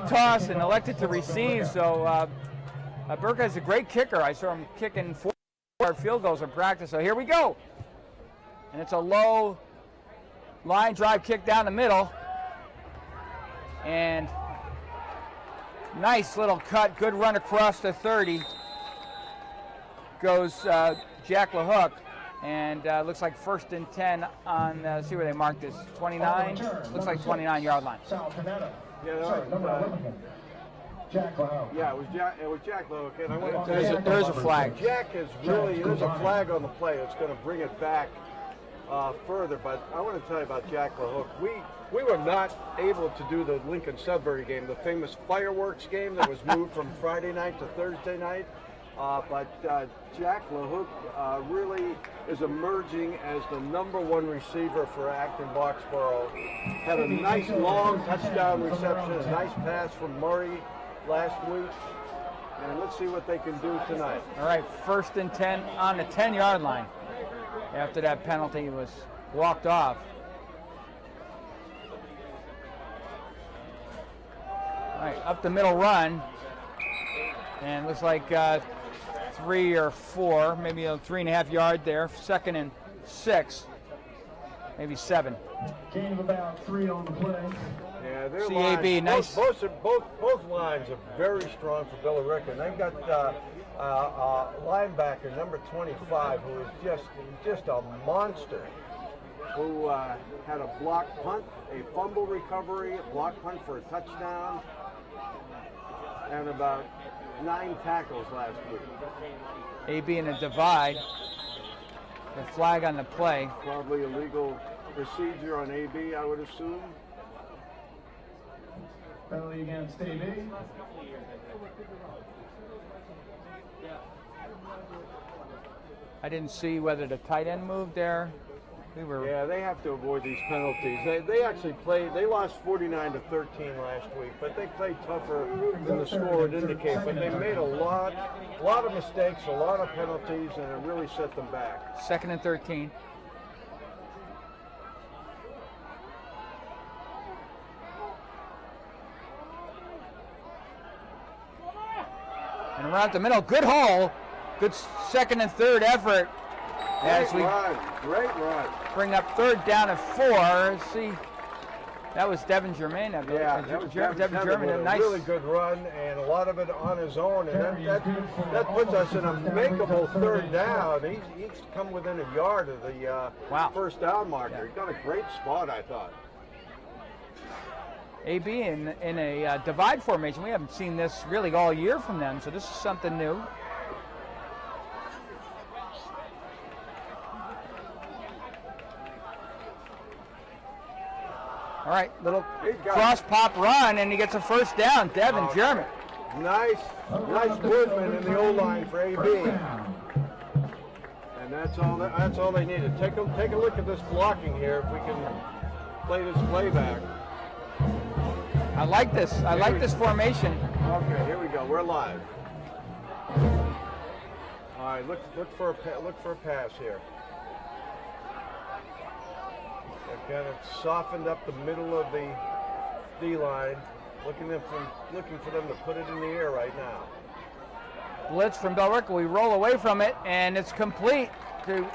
Toss and elected to receive, so Burka is a great kicker. I saw him kicking 4 field goals in practice, so here we go. And it's a low line drive kick down the middle. And nice little cut, good run across the 30. Goes Jack LaHook, and looks like 1st and 10 on, see where they marked this, 29? Looks like 29-yard line. Yeah, it was Jack LaHook, and I want to there's a flag. Jack is really, there's a flag on the play that's going to bring it back further, but I want to tell you about Jack LaHook. We were not able to do the Lincoln Sudbury game, the famous fireworks game that was moved from Friday night to Thursday night. But Jack LaHook really is emerging as the #1 receiver for Acton Boxborough. Had a nice long touchdown reception, a nice pass from Murray last week. And let's see what they can do tonight. All right, 1st and 10 on the 10-yard line. After that penalty was walked off. All right, up the middle run. And looks like 3 or 4, maybe a 3.5 yard there. 2nd and 6, maybe 7. Gain of about 3 on the play. Yeah, their CAB, lines, nice. Both lines are very strong for Billerica, and they've got linebacker number 25, who is just a monster, who had a block punt, a fumble recovery, a block punt for a touchdown, and about 9 tackles last week. AB in a divide. The flag on the play. Probably a legal procedure on AB, I would assume. Penalty against AB. I didn't see whether the tight end moved there. Yeah, they have to avoid these penalties. They actually played, they lost 49-13 last week, but they played tougher than the score would indicate. But they made a lot of mistakes, a lot of penalties, and it really set them back. 2nd and 13. And around the middle, good hole. Good 2nd and 3rd effort. Great run. Bring up 3rd down and 4. Let's see. That was Devin Germain. That was Devin Germain. A Nice. really good run, and a lot of it on his own. And that puts us in a makeable 3rd down. He's come within a yard of the 1st down marker. He's got a great spot, I thought. AB in a divide formation. We haven't seen this really all year from them, so this is something new. All right, little cross pop run, and he gets a 1st down. Devin German. Nice movement in the O-line for AB. And that's all they needed. Take a look at this blocking here if we can play this playback. I like this. I like this formation. Okay, here we go. We're live. All right, look for a pass here. Again, it's softened up the middle of the D-line. Looking for them to put it in the air right now. Blitz from Billerica. We roll away from it, and it's complete to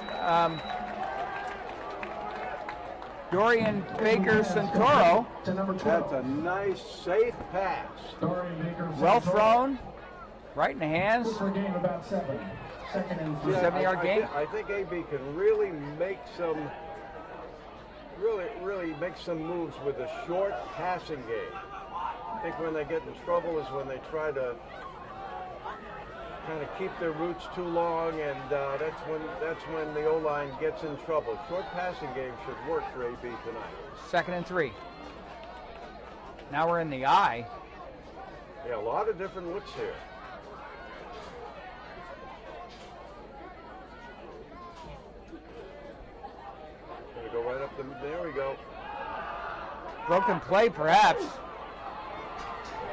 Dorian Baker Santoro. That's a nice, safe pass. Well thrown, right in the hands. For a gain of about 7. 2nd and 3. 7-yard gain. I think AB can really make some moves with a short passing game. I think when they get in trouble is when they try to kind of keep their roots too long, and that's when the O-line gets in trouble. Short passing game should work for AB tonight. 2nd and 3. Now we're in the eye. Yeah, a lot of different looks here. Gonna go right up there we go. Broken play, perhaps.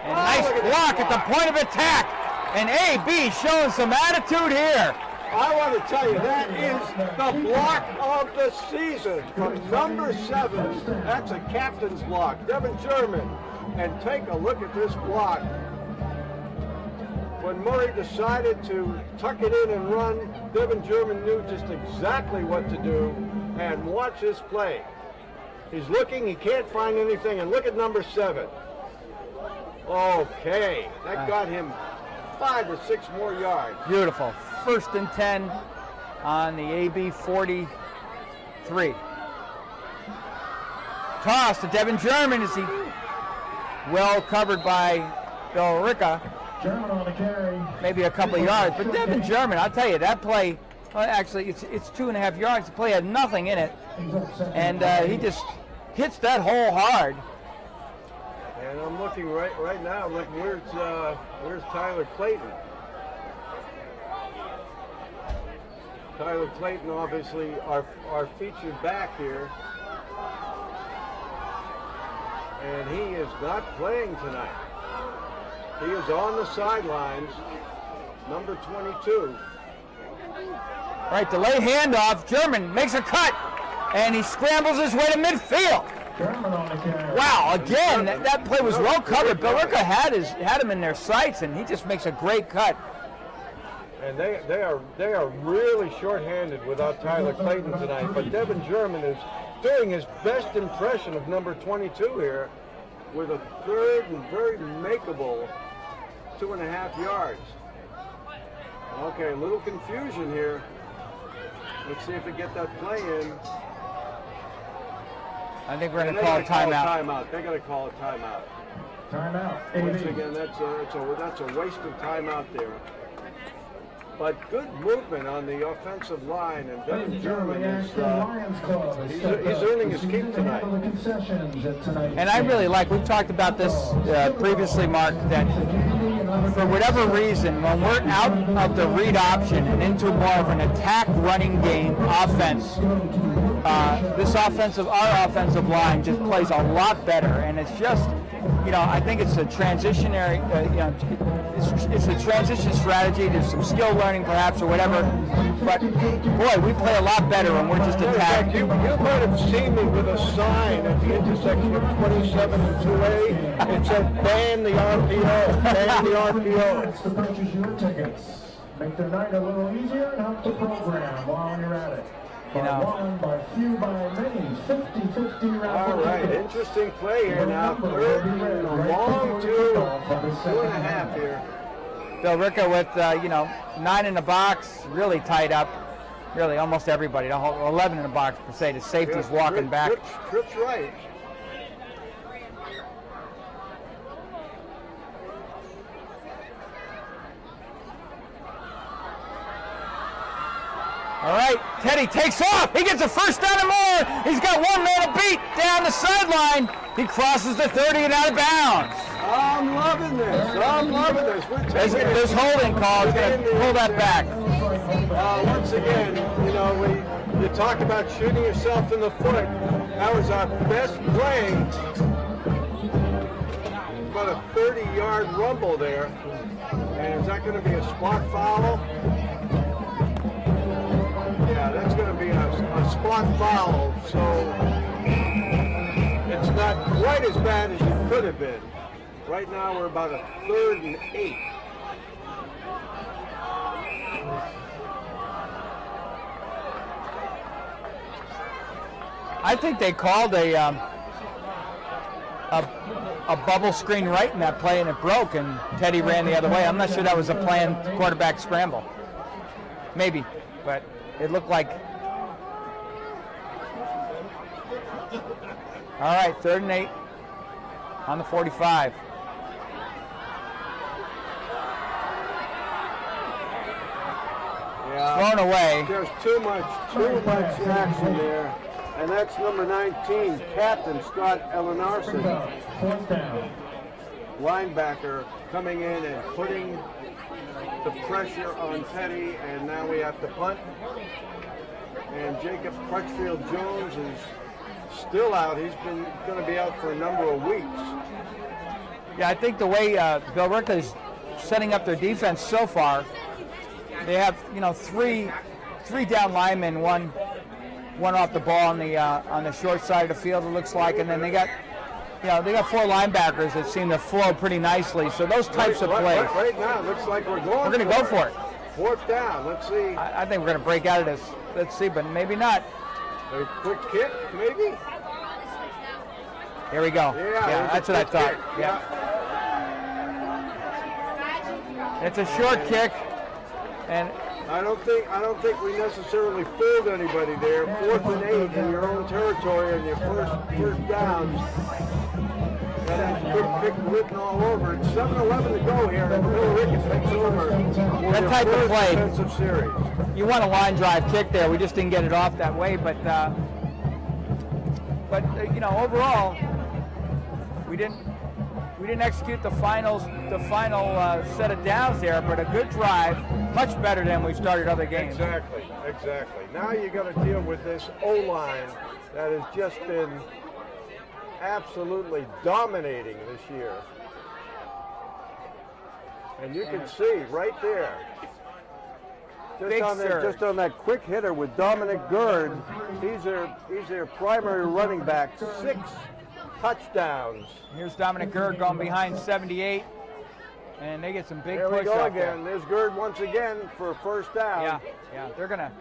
And nice block at the point of attack. And AB showing some attitude here. I want to tell you, that is the block of the season from number 7. That's a captain's block. Devin German And take a look at this block. When Murray decided to tuck it in and run, Devin German knew just exactly what to do. And watch this play. He's looking, he can't find anything, and look at number 7. Okay, that got him 5 or 6 more yards. Beautiful. 1st and 10 on the AB 43. Toss to Devin German as he well covered by Billerica. German on the carry. Maybe a couple of yards, but Devin German, I'll tell you, that play, actually it's 2.5 yards. The play had nothing in it, and he just hits that hole hard. And I'm looking right now. I'm looking, where's Tyler Clayton? Tyler Clayton, obviously our featured back here, and he is not playing tonight. He is on the sidelines, number 22. Right, delay handoff. German makes a cut, and he scrambles his way to midfield. German on the carry. Wow, again, that play was well covered. Billerica had him in their sights, and he just makes a great cut. And they are really short-handed without Tyler Clayton tonight. But Devin German is doing his best impression of number 22 here with a 3rd and very makeable 2.5 yards. Okay, a little confusion here. Let's see if we get that play in. I think we're going to call a timeout. They're going to call a timeout. Timeout. Once again, that's a waste of timeout there. But good movement on the offensive line, and Devin German is he's earning his keep tonight. And I really like, we've talked about this previously, Mark, that for whatever reason, when we're out of the read option and into more of an attack running game offense, our offensive line just plays a lot better, and it's just, I think it's a transitionary, it's a transition strategy. There's some skill learning perhaps or whatever, but boy, we play a lot better when we're just attacking. You might have seen me with a sign at the intersection of 27 and 2A. It said, ban the RPO, ban the RPO. To purchase your tickets. Make the night a little easier and help the program while you're at it. By one, by few, by many, 50-50 round. All right, interesting play here now. 3rd and a long 2.5 here. Billerica with 9 in the box, really tied up. Really, almost everybody. The whole 11 in the box per se. The safety's walking back. Tripp's right. All right, Teddy takes off. He gets a 1st down and more. He's got 1 man to beat down the sideline. He crosses the 30 and out of bounds. I'm loving this. This holding call is going to pull that back. Once again, you talk about shooting yourself in the foot. That was our best play. About a 30-yard rumble there. And is that going to be a spot foul? Yeah, that's going to be a spot foul, so it's not quite as bad as it could have been. Right now we're about a 3rd and 8. I think they called a bubble screen right in that play, and it broke, and Teddy ran the other way. I'm not sure that was a planned quarterback scramble. Maybe, but it looked like. All right, 3rd and 8 on the 45. Yeah, thrown away. There's too much action there. And that's number 19, Captain Scott Ellenarson. 4th down. Linebacker coming in and putting the pressure on Teddy, and now we have to punt. And Jacob Crutchfield-Jones is still out. He's going to be out for a number of weeks. Yeah, I think the way Billerica is setting up their defense so far, they have three down linemen, one off the ball on the short side of the field, it looks like, and then they got you know, they got 4 linebackers that seem to flow pretty nicely. So those types of plays. Right now, looks like we're going. We're going to go for it. 4th down. Let's see. I think we're going to break out of this. Let's see, but maybe not. A quick kick, maybe. Here we go. Yeah, that's what I thought. Kick. Yeah. It's a short kick, and I don't think we necessarily fooled anybody there. 4th and 8 in your own territory on your first down. And that quick kick written all over. It's 7:11 to go here, and Billerica takes over. That type of play. Defensive series. You want a line drive kick there. We just didn't get it off that way, but you know, overall, we didn't execute the final set of downs there, but a good drive, much better than we started other games. Exactly. Now you got to deal with this O-line that has just been absolutely dominating this year. And you can see right there, just on that quick hitter with Dominic Gerd, he's their primary running back, 6 touchdowns. Here's Dominic Gerd going behind 78, and they get some big push. There we go up again. there. There's Gerd once again for a first down. Yeah, they're gonna,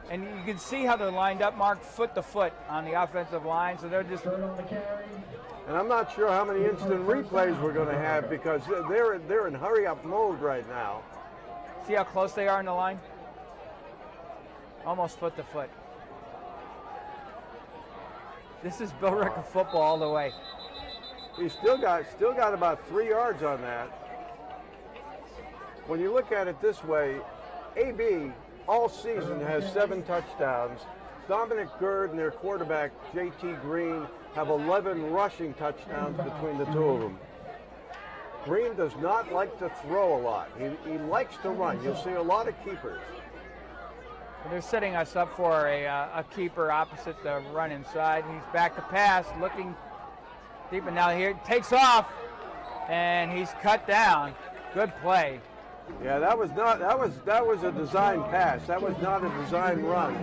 and you can see how they're lined up, Mark, foot to foot on the offensive line. So they're just. And I'm not sure how many instant replays we're going to have because they're in hurry up mode right now. See how close they are in the line? Almost foot to foot. This is Billerica football all the way. He's still got about 3 yards on that. When you look at it this way, AB all season has 7 touchdowns. Dominic Gerd and their quarterback, J.T. Green, have 11 rushing touchdowns between the two of them. Green does not like to throw a lot. He likes to run. You'll see a lot of keepers. They're setting us up for a keeper opposite the run inside. He's back to pass, looking deep, and now here takes off, and he's cut down. Good play. Yeah, that was a design pass. That was not a design run.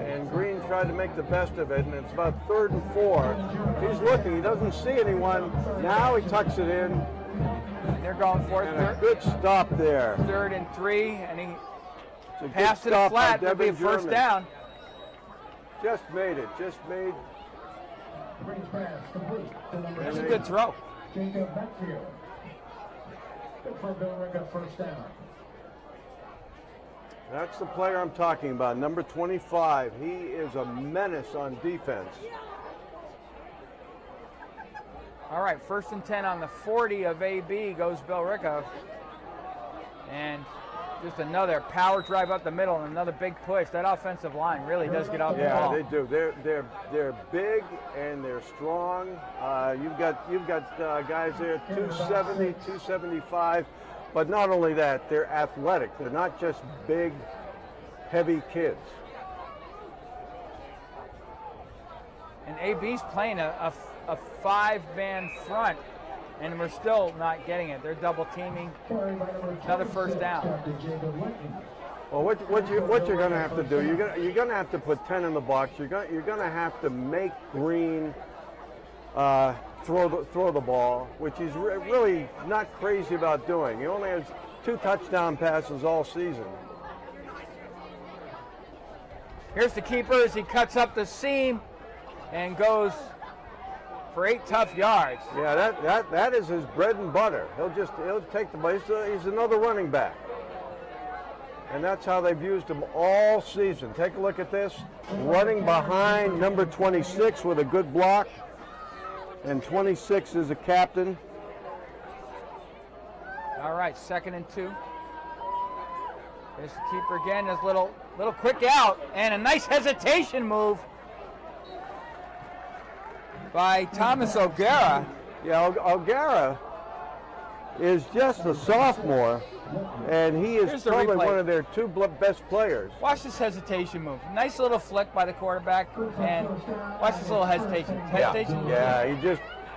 And Green tried to make the best of it, and it's about 3rd and 4. He's looking. He doesn't see anyone. Now he tucks it in. They're going for it. A good stop there. 3rd and 3, and he passed to the flat. That'll be a first down. Just made it. Just made. That's a good throw. That's the player I'm talking about, number 25. He is a menace on defense. All right, 1st and 10 on the 40 of AB goes Billerica. And just another power drive up the middle and another big push. That offensive line really does get off the ball. Yeah, they do. They're big and they're strong. You've got guys there 270, 275, but not only that, they're athletic. They're not just big, heavy kids. And AB's playing a 5-man front, and we're still not getting it. They're double teaming. Another first down. Well, what you're going to have to do? You're going to have to put 10 in the box. You're going to have to make Green throw the ball, which he's really not crazy about doing. He only has 2 touchdown passes all season. Here's the keeper as he cuts up the seam and goes for 8 tough yards. Yeah, that is his bread and butter. He'll take the ball. He's another running back. And that's how they've used him all season. Take a look at this. Running behind number 26 with a good block. And 26 is a captain. All right, 2nd and 2. There's the keeper again. There's a little quick out and a nice hesitation move by Thomas O'Gara. Yeah, O'Gara is just a sophomore, and he is probably one of their 2 best players. Watch this hesitation move. Nice little flick by the quarterback, and watch this little hesitation. Yeah,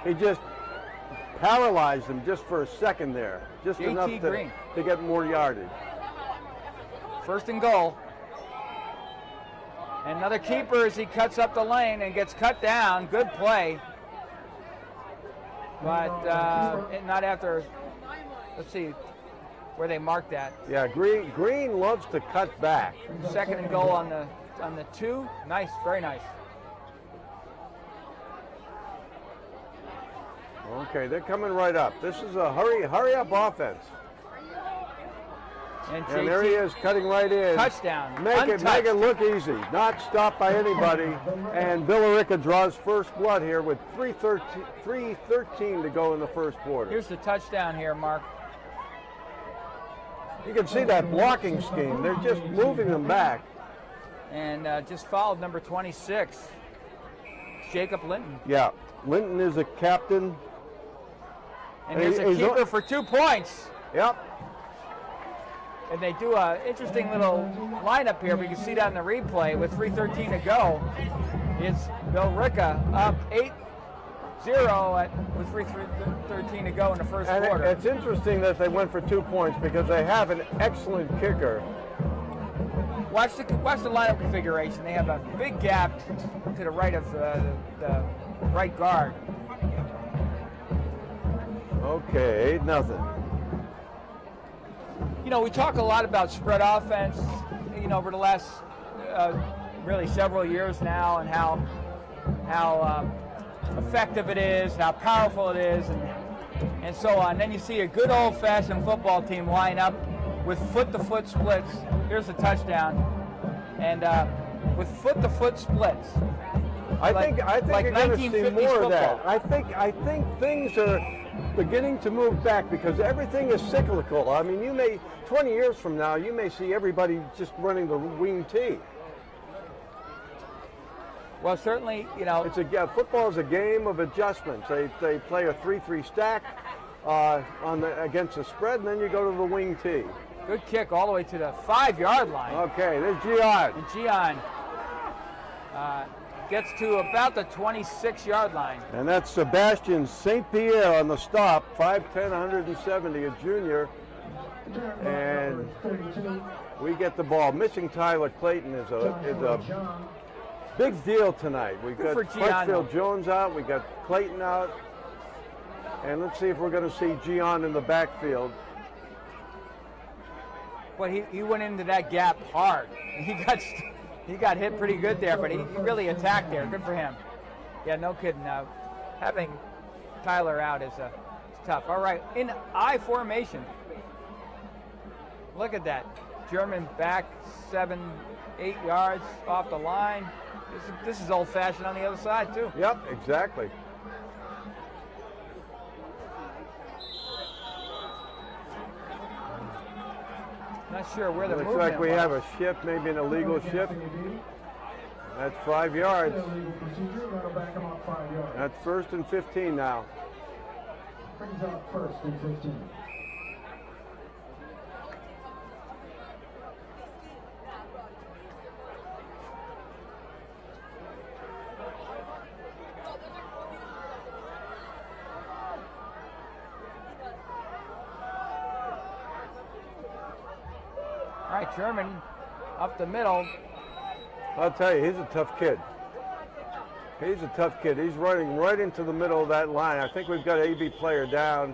he just paralyzed him just for a second there, just enough to get more yardage. 1st and goal. And another keeper as he cuts up the lane and gets cut down. Good play. but not after. Let's see where they marked that. Yeah, Green loves to cut back. 2nd and goal on the 2. Nice, very nice. Okay, they're coming right up. This is a hurry up offense. And there he is, cutting right in. Touchdown. Make it look easy. Not stopped by anybody. And Billerica draws first blood here with 3:13 to go in the first quarter. Here's the touchdown here, Mark. You can see that blocking scheme. They're just moving them back. And just fouled number 26, Jacob Linton. Yeah, Linton is a captain. And here's a keeper for 2 points. Yep. And they do an interesting little lineup here. If you can see that in the replay with 3:13 to go. It's Billerica up 8-0 with 3:13 to go in the first quarter. It's interesting that they went for 2 points because they have an excellent kicker. Watch the lineup configuration. They have a big gap to the right of the right guard. Okay, 8-0. You know, we talk a lot about spread offense, you know, over the last really several years now, and how effective it is, how powerful it is, and so on. Then you see a good old-fashioned football team line up with foot-to-foot splits. Here's a touchdown, and with foot-to-foot splits. I think like you're going to see 1950s more of that. football. I think things are beginning to move back because everything is cyclical. I mean, 20 years from now, you may see everybody just running the wing T. Well, certainly, you know, Football is a game of adjustments. They play a 3-3 stack against the spread, and then you go to the wing T. good kick all the way to the 5-yard line. Okay, there's Gian. And Gian gets to about the 26-yard line. And that's Sebastian St. Pierre on the stop, 5'10", 170, a junior. And we get the ball. Missing Tyler Clayton is a big deal tonight. We've got Crutchfield Jones out, we got Clayton out. And let's see if we're going to see Gian in the backfield. But he went into that gap hard. He got hit pretty good there, but he really attacked there. Good for him. Yeah, no kidding. Having Tyler out is tough. All right, in I formation. Look at that. German back 7-8 yards off the line. This is old-fashioned on the other side, too. Yep, exactly. Not sure where the movement looks like we was. have a shift, maybe an illegal shift. That's 5 yards. That's 1st and 15 now. Brings up 1st and 15. All right, German up the middle. I'll tell you, he's a tough kid. He's a tough kid. He's running right into the middle of that line. I think we've got an AB player down,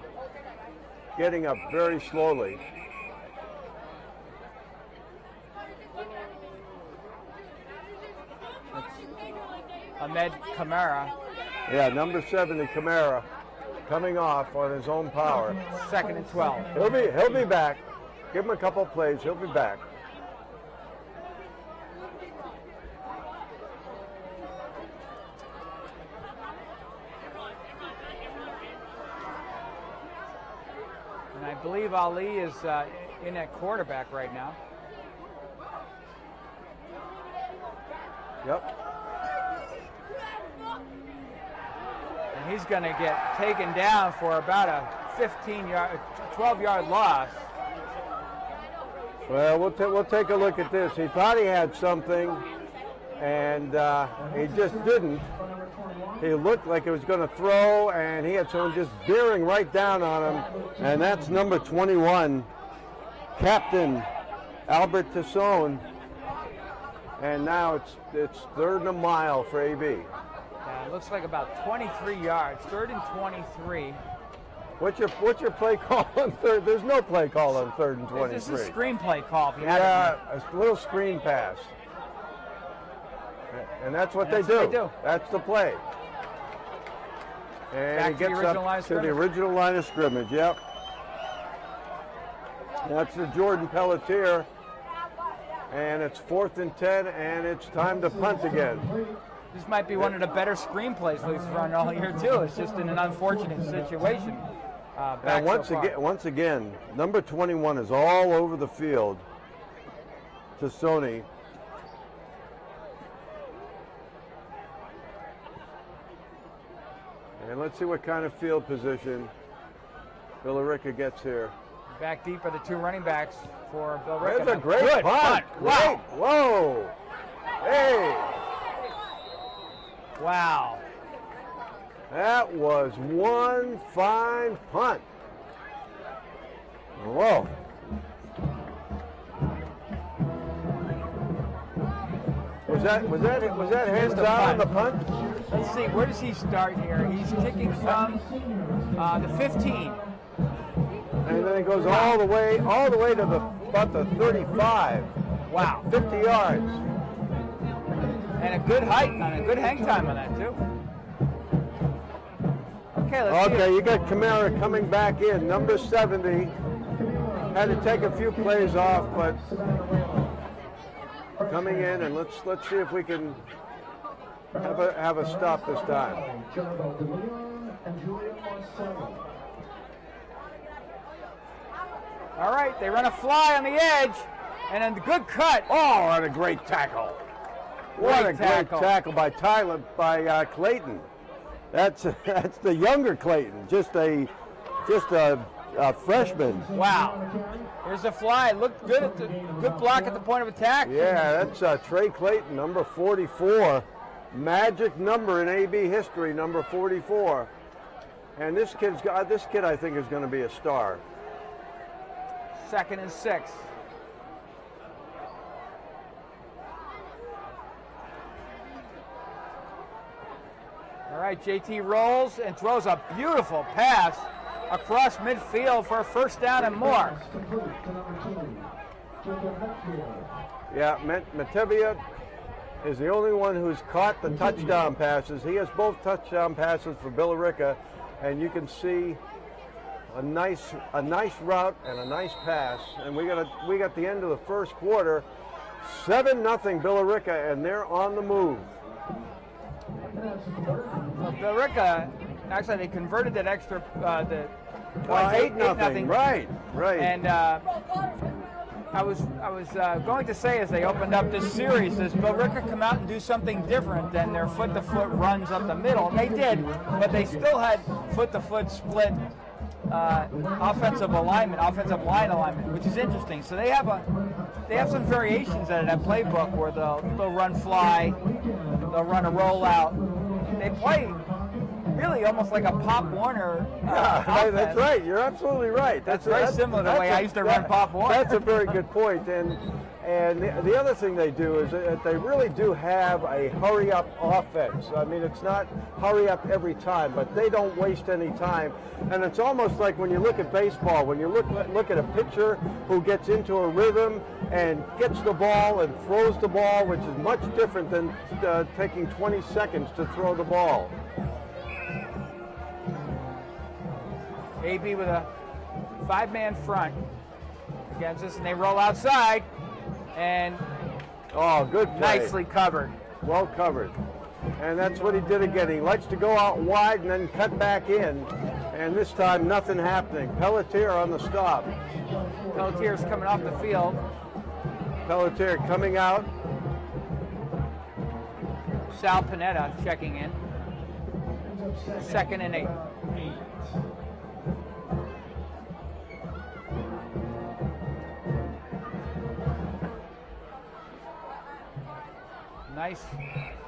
getting up very slowly. Ahmed Kamara. Yeah, number 70, Kamara, coming off on his own power. 2nd and 12. He'll be back. Give him a couple plays. He'll be back. And I believe Ali is in at quarterback right now. Yep. And he's going to get taken down for about a 12-yard loss. Well, we'll take a look at this. He thought he had something, and he just didn't. He looked like he was going to throw, and he had someone just bearing right down on him, and that's number 21, Captain Albert Tassone. And now it's 3rd and a mile for AB. looks like about 23 yards. 3rd and 23. What's your play call on third? There's no play call on 3rd and 23. This is a screenplay call. If you Yeah, a little screen pass. And that's what they do. That's the play. And Back he gets up to the original line of scrimmage. Yep. That's the Jordan Pelletier. And it's 4th and 10, and it's time to punt again. This might be one of the better screenplays we've run all year too. It's just in an unfortunate situation. And once again, number 21 is all over the field to Sony. And let's see what kind of field position Billerica gets here. Back deep are the 2 running backs for Billerica. That's a great punt. Wow. Whoa. Hey. Wow. That was one fine punt. Whoa. Was that hands down on the punt? Let's see, where does he start here? He's kicking from the 15. And then it goes all the way to about the 35. Wow. 50 yards. And a good height and a good hang time on that too. Okay, let's see. Okay, you got Kamara coming back in, number 70. Had to take a few plays off, but coming in, and let's see if we can have a stop this time. All right, they run a fly on the edge, and then the good cut. Oh, and a great tackle. What a great tackle by Clayton. That's the younger Clayton, just a freshman. Wow. Here's the fly. Looked good at the good block at the point of attack. Yeah, that's Trey Clayton, number 44. Magic number in AB history, number 44. And this kid I think is going to be a star. 2nd and 6. All right, JT rolls and throws a beautiful pass across midfield for a 1st down and more. Yeah, Matevia is the only one who's caught the touchdown passes. He has both touchdown passes for Billerica, and you can see a nice route and a nice pass. And we got the end of the 1st quarter, 7-0 Billerica, and they're on the move. Well, Billerica, actually, they converted that extra, the 8-0. Right. And I was going to say, as they opened up this series, does Billerica come out and do something different than their foot-to-foot runs up the middle? And they did, but they still had foot-to-foot split offensive line alignment, which is interesting. So they have some variations in that playbook where they'll run fly, they'll run a rollout. They play really almost like a Pop Warner offense. That's right. You're absolutely right. That's very similar to the way I used to run Pop Warner. That's a very good point. And the other thing they do is that they really do have a hurry-up offense. I mean, it's not hurry up every time, but they don't waste any time. And it's almost like when you look at baseball, when you look at a pitcher who gets into a rhythm and gets the ball and throws the ball, which is much different than taking 20 seconds to throw the ball. AB with a 5-man front against us, and they roll outside. And good play. Nicely covered. Well covered. And that's what he did again. He likes to go out wide and then cut back in. And this time, nothing happening. Pelletier on the stop. Pelletier's coming off the field. Pelletier coming out. Sal Panetta checking in. 2nd and 8. Nice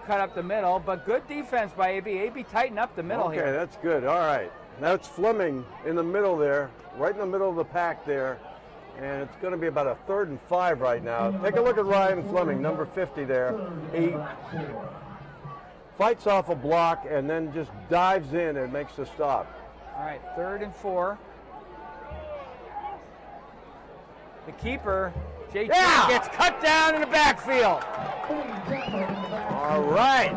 cut up the middle, but good defense by AB. AB tightened up the middle here. Okay, that's good. All right. That's Fleming in the middle there, right in the middle of the pack there. And it's going to be about a 3rd and 5 right now. Take a look at Ryan Fleming, number 50 there. fights off a block, and then just dives in and makes the stop. All right, 3rd and 4. The keeper, JT, gets cut down in the backfield. All right.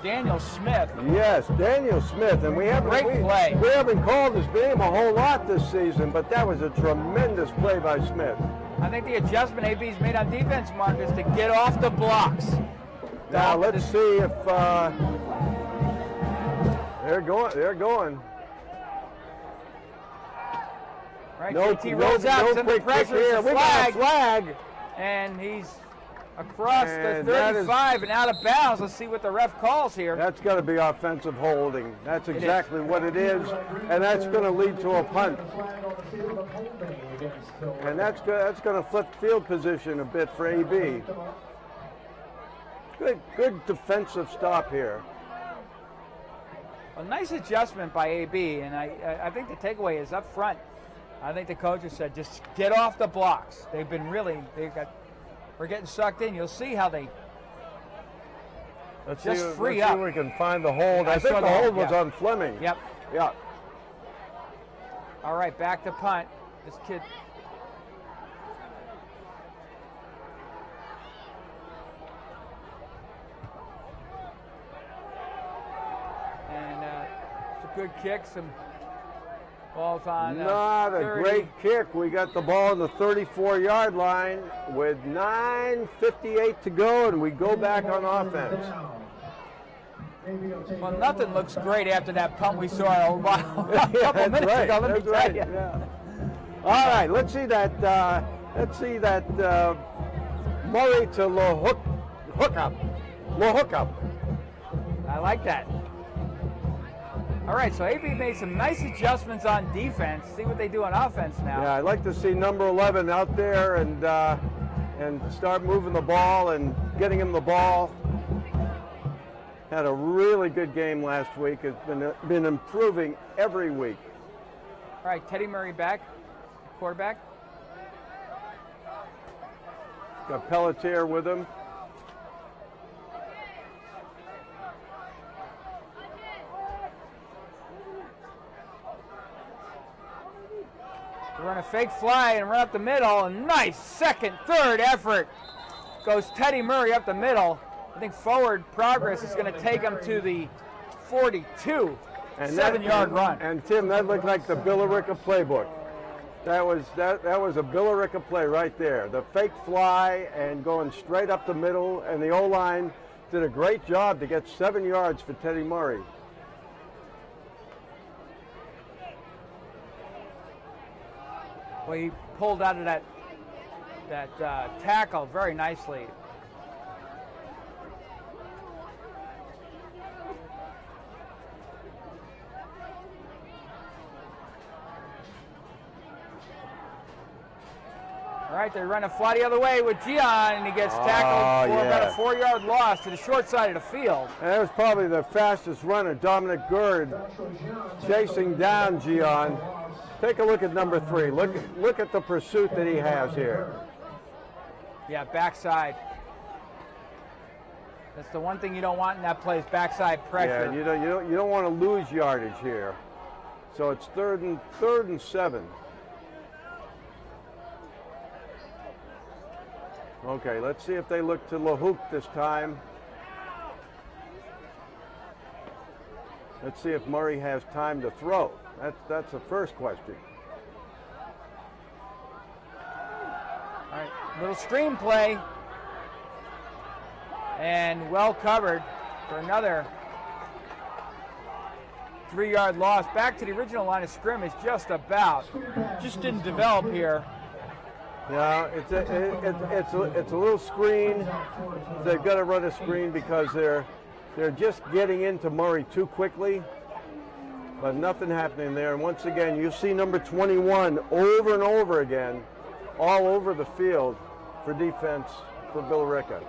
Daniel Smith. Yes, Daniel Smith, and we haven't called his name a whole lot this season, but that was a tremendous play by Smith. I think the adjustment AB's made on defense, Mark, is to get off the blocks. Now let's see if they're going. Right, JT rolls out, no under quick pressure, here. it's a We got a flag. And he's across And the that 35 and out of bounds. Let's see what the ref calls here. That's got to be offensive holding. That's exactly what it is, and that's going to lead to a punt. And that's going to flip field position a bit for AB. Good defensive stop here. A nice adjustment by AB, and I think the takeaway is up front. I think the coaches said just get off the blocks. We're getting sucked in. You'll see how they Let's free see up. if we can find the hold. I think the hold was on Fleming. Yep. Yeah. All right, back to punt. This kid. And it's a good kick. Some balls on. Not a 30. great kick. We got the ball on the 34-yard line with 9:58 to go, and we go back on offense. Well, nothing looks great after that punt we saw a couple minutes ago. Let me tell you. Yeah. All right, let's see that. Murray to hookup. I like that. All right, so AB made some nice adjustments on defense. See what they do on offense now. Yeah, I'd like to see number 11 out there and start moving the ball and getting him the ball. Had a really good game last week. It's been improving every week. All right, Teddy Murray back, quarterback. Got Pelletier with him. Run a fake fly and run up the middle. And nice second, third effort. Goes Teddy Murray up the middle. I think forward progress is going to take him to the 42. And 7-yard run. And Tim, that looked like the Billerica playbook. That was a Billerica play right there. The fake fly and going straight up the middle, and the O-line did a great job to get 7 yards for Teddy Murray. Well, he pulled out of that tackle very nicely. All right, they run a fly the other way with Gian, and he gets tackled for about a 4-yard loss to the short side of the field. And that was probably the fastest runner, Dominic Gerd, chasing down Gian. Take a look at number 3. Look at the pursuit that he has here. Yeah, backside. That's the one thing you don't want in that play is backside pressure. Yeah, you don't want to lose yardage here. So it's third and 7. Okay, let's see if they look to LaHook this time. Let's see if Murray has time to throw. That's the first question. All right, little screen play. And well covered for another 3-yard loss. Back to the original line of scrimmage, just didn't develop here. Yeah, it's a little screen. They've got to run a screen because they're just getting into Murray too quickly, but nothing happening there. And once again, you see number 21 over and over again, all over the field for defense for Billerica.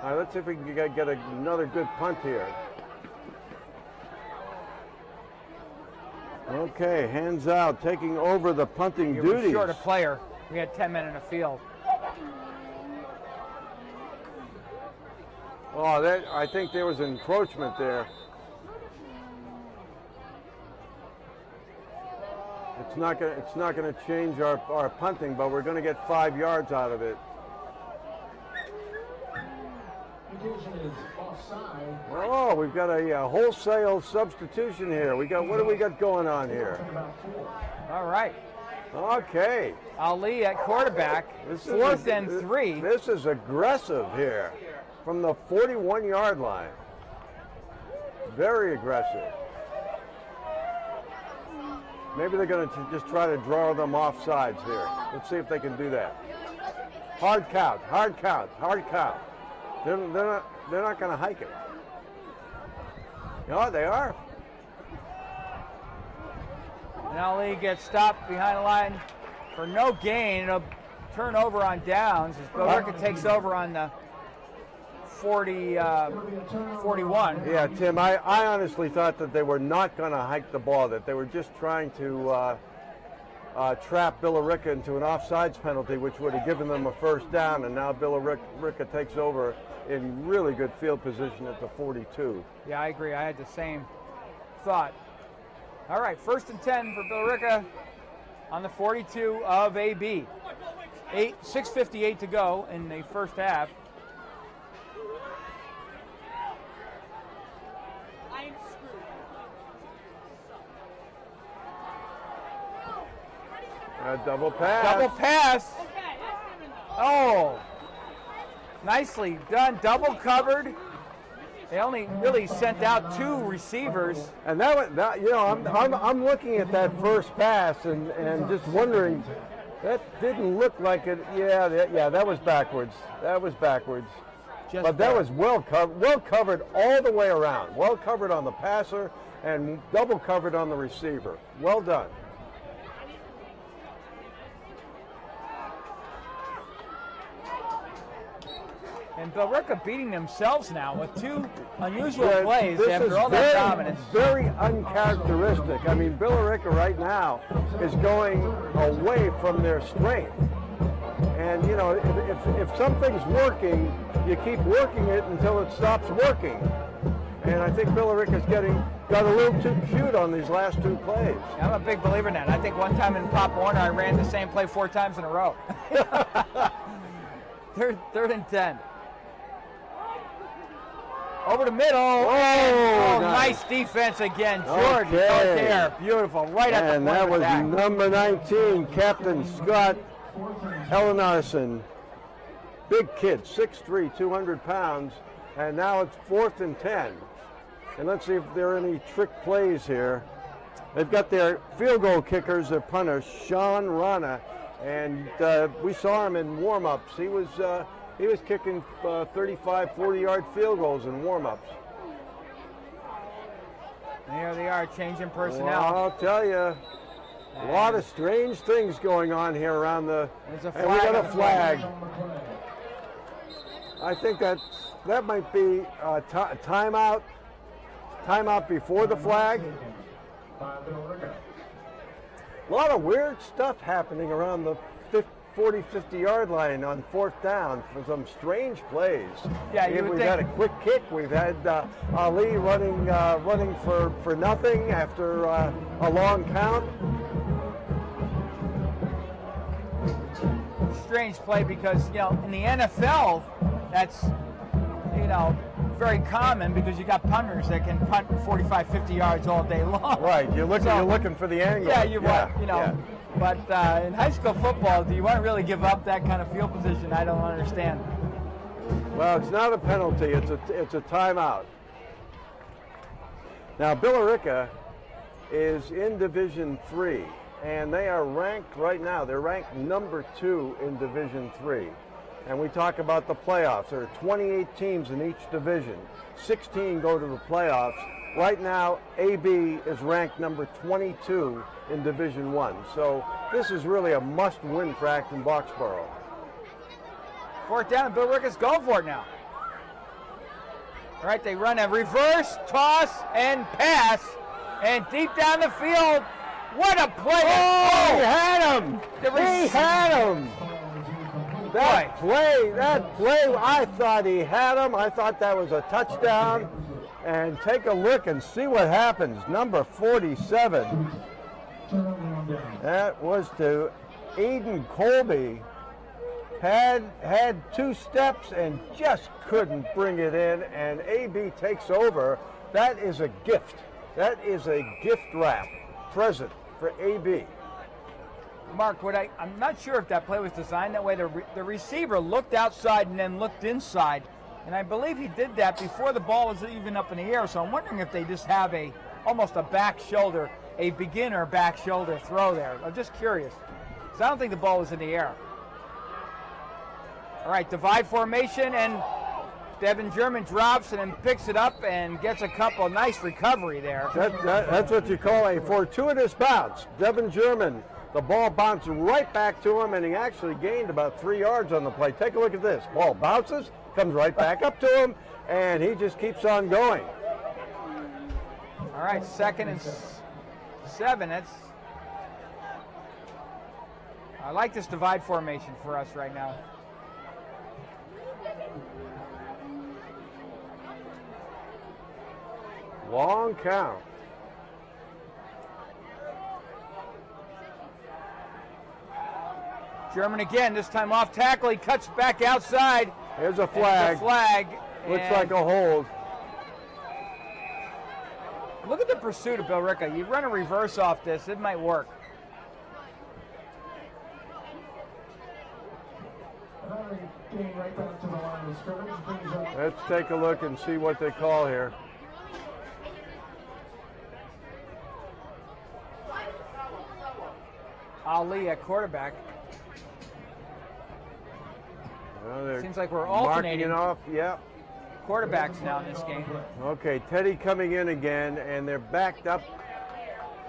All right, let's see if we can get another good punt here. Okay, hands out, taking over the punting duties. Short a player. We had 10 men in the field. Oh, I think there was encroachment there. It's not gonna change our punting, but we're gonna get 5 yards out of it. Oh, we've got a wholesale substitution here. What do we got going on here? All right. Okay. Ali at quarterback. 4th and 3. This is aggressive here from the 41-yard line. Very aggressive. Maybe they're going to just try to draw them off sides here. Let's see if they can do that. Hard count, hard count, hard count. They're not going to hike it. No, they are. And Ali gets stopped behind the line for no gain. It'll turn over on downs as Billerica takes over on the 41. Yeah, Tim, I honestly thought that they were not going to hike the ball, that they were just trying to trap Billerica into an offsides penalty, which would have given them a first down, and now Billerica takes over in really good field position at the 42. Yeah, I agree. I had the same thought. All right, 1st and 10 for Billerica on the 42 of AB. 6:58 to go in the first half. Double pass. Double pass. Oh, nicely done. Double covered. They only really sent out 2 receivers. And I'm looking at that first pass and just wondering, that didn't look like it. Yeah, that was backwards. That was backwards. But that was well covered all the way around. Well covered on the passer and double covered on the receiver. Well done. And Billerica beating themselves now with 2 unusual plays after all that dominance. Very uncharacteristic. I mean, Billerica right now is going away from their strength. And, you know, if something's working, you keep working it until it stops working. And I think Billerica's got a little too cute on these last 2 plays. I'm a big believer in that. I think one time in Pop Warner, I ran the same play 4 times in a row. Third and 10. Over the middle. Oh, nice defense again. George, there. Beautiful. Right at the point of attack. And that was number 19, Captain Scott Ellenarson. Big kid, 6'3", 200 pounds. And now it's 4th and 10. And let's see if there are any trick plays here. They've got their field goal kickers, their punter, Sean Rana. And we saw him in warm-ups. He was kicking 35, 40-yard field goals in warm-ups. There they are, changing personnel. Well, I'll tell you, a lot of strange things going on here around the. There's a and we got a flag. flag. I think that might be a timeout. Timeout before the flag. A lot of weird stuff happening around the 40, 50-yard line on 4th down for some strange plays. Yeah, we've had a quick kick. We've had Ali running for nothing after a long count. Strange play because, you know, in the NFL, that's, you know, very common because you got punters that can punt 45, 50 yards all day long. Right, you're looking for the angle. Yeah, you know. Yeah. But in high school football, do you want to really give up that kind of field position? I don't understand. Well, it's not a penalty. It's a timeout. Now, Billerica is in Division 3, and they are ranked right now. They're ranked number 2 in Division 3. And we talk about the playoffs. There are 28 teams in each division. 16 go to the playoffs. Right now, AB is ranked number 22 in Division 1. So this is really a must-win for Acton Boxborough. 4th down, and Billerica's going for it now. All right, they run a reverse, toss, and pass. And deep down the field, what a play. Oh, he had him. He had him. That play, I thought he had him. I thought that was a touchdown. And take a look and see what happens. Number 47. That was to Aiden Colby. Had 2 steps and just couldn't bring it in, and AB takes over. That is a gift. That is a gift wrap present for AB. Mark, I'm not sure if that play was designed that way. The receiver looked outside and then looked inside, and I believe he did that before the ball was even up in the air. So I'm wondering if they just have almost a back shoulder, a beginner back shoulder throw there. I'm just curious, because I don't think the ball was in the air. All right, divide formation, and Devin German drops and then picks it up and gets a couple. Nice recovery there. That's what you call a fortuitous bounce. Devin German, the ball bounced right back to him, and he actually gained about 3 yards on the play. Take a look at this. Ball bounces, comes right back up to him, and he just keeps on going. All right, 2nd and 7. I like this divide formation for us right now. Long count. German again, this time off tackle. He cuts back outside. Here's a flag. Looks like a hold. Look at the pursuit of Billerica. You run a reverse off this, it might work. Let's take a look and see what they call here. Ali at quarterback. Well, seems like we're alternating off. Yep. Quarterbacks now in this game. Okay, Teddy coming in again, and they're backed up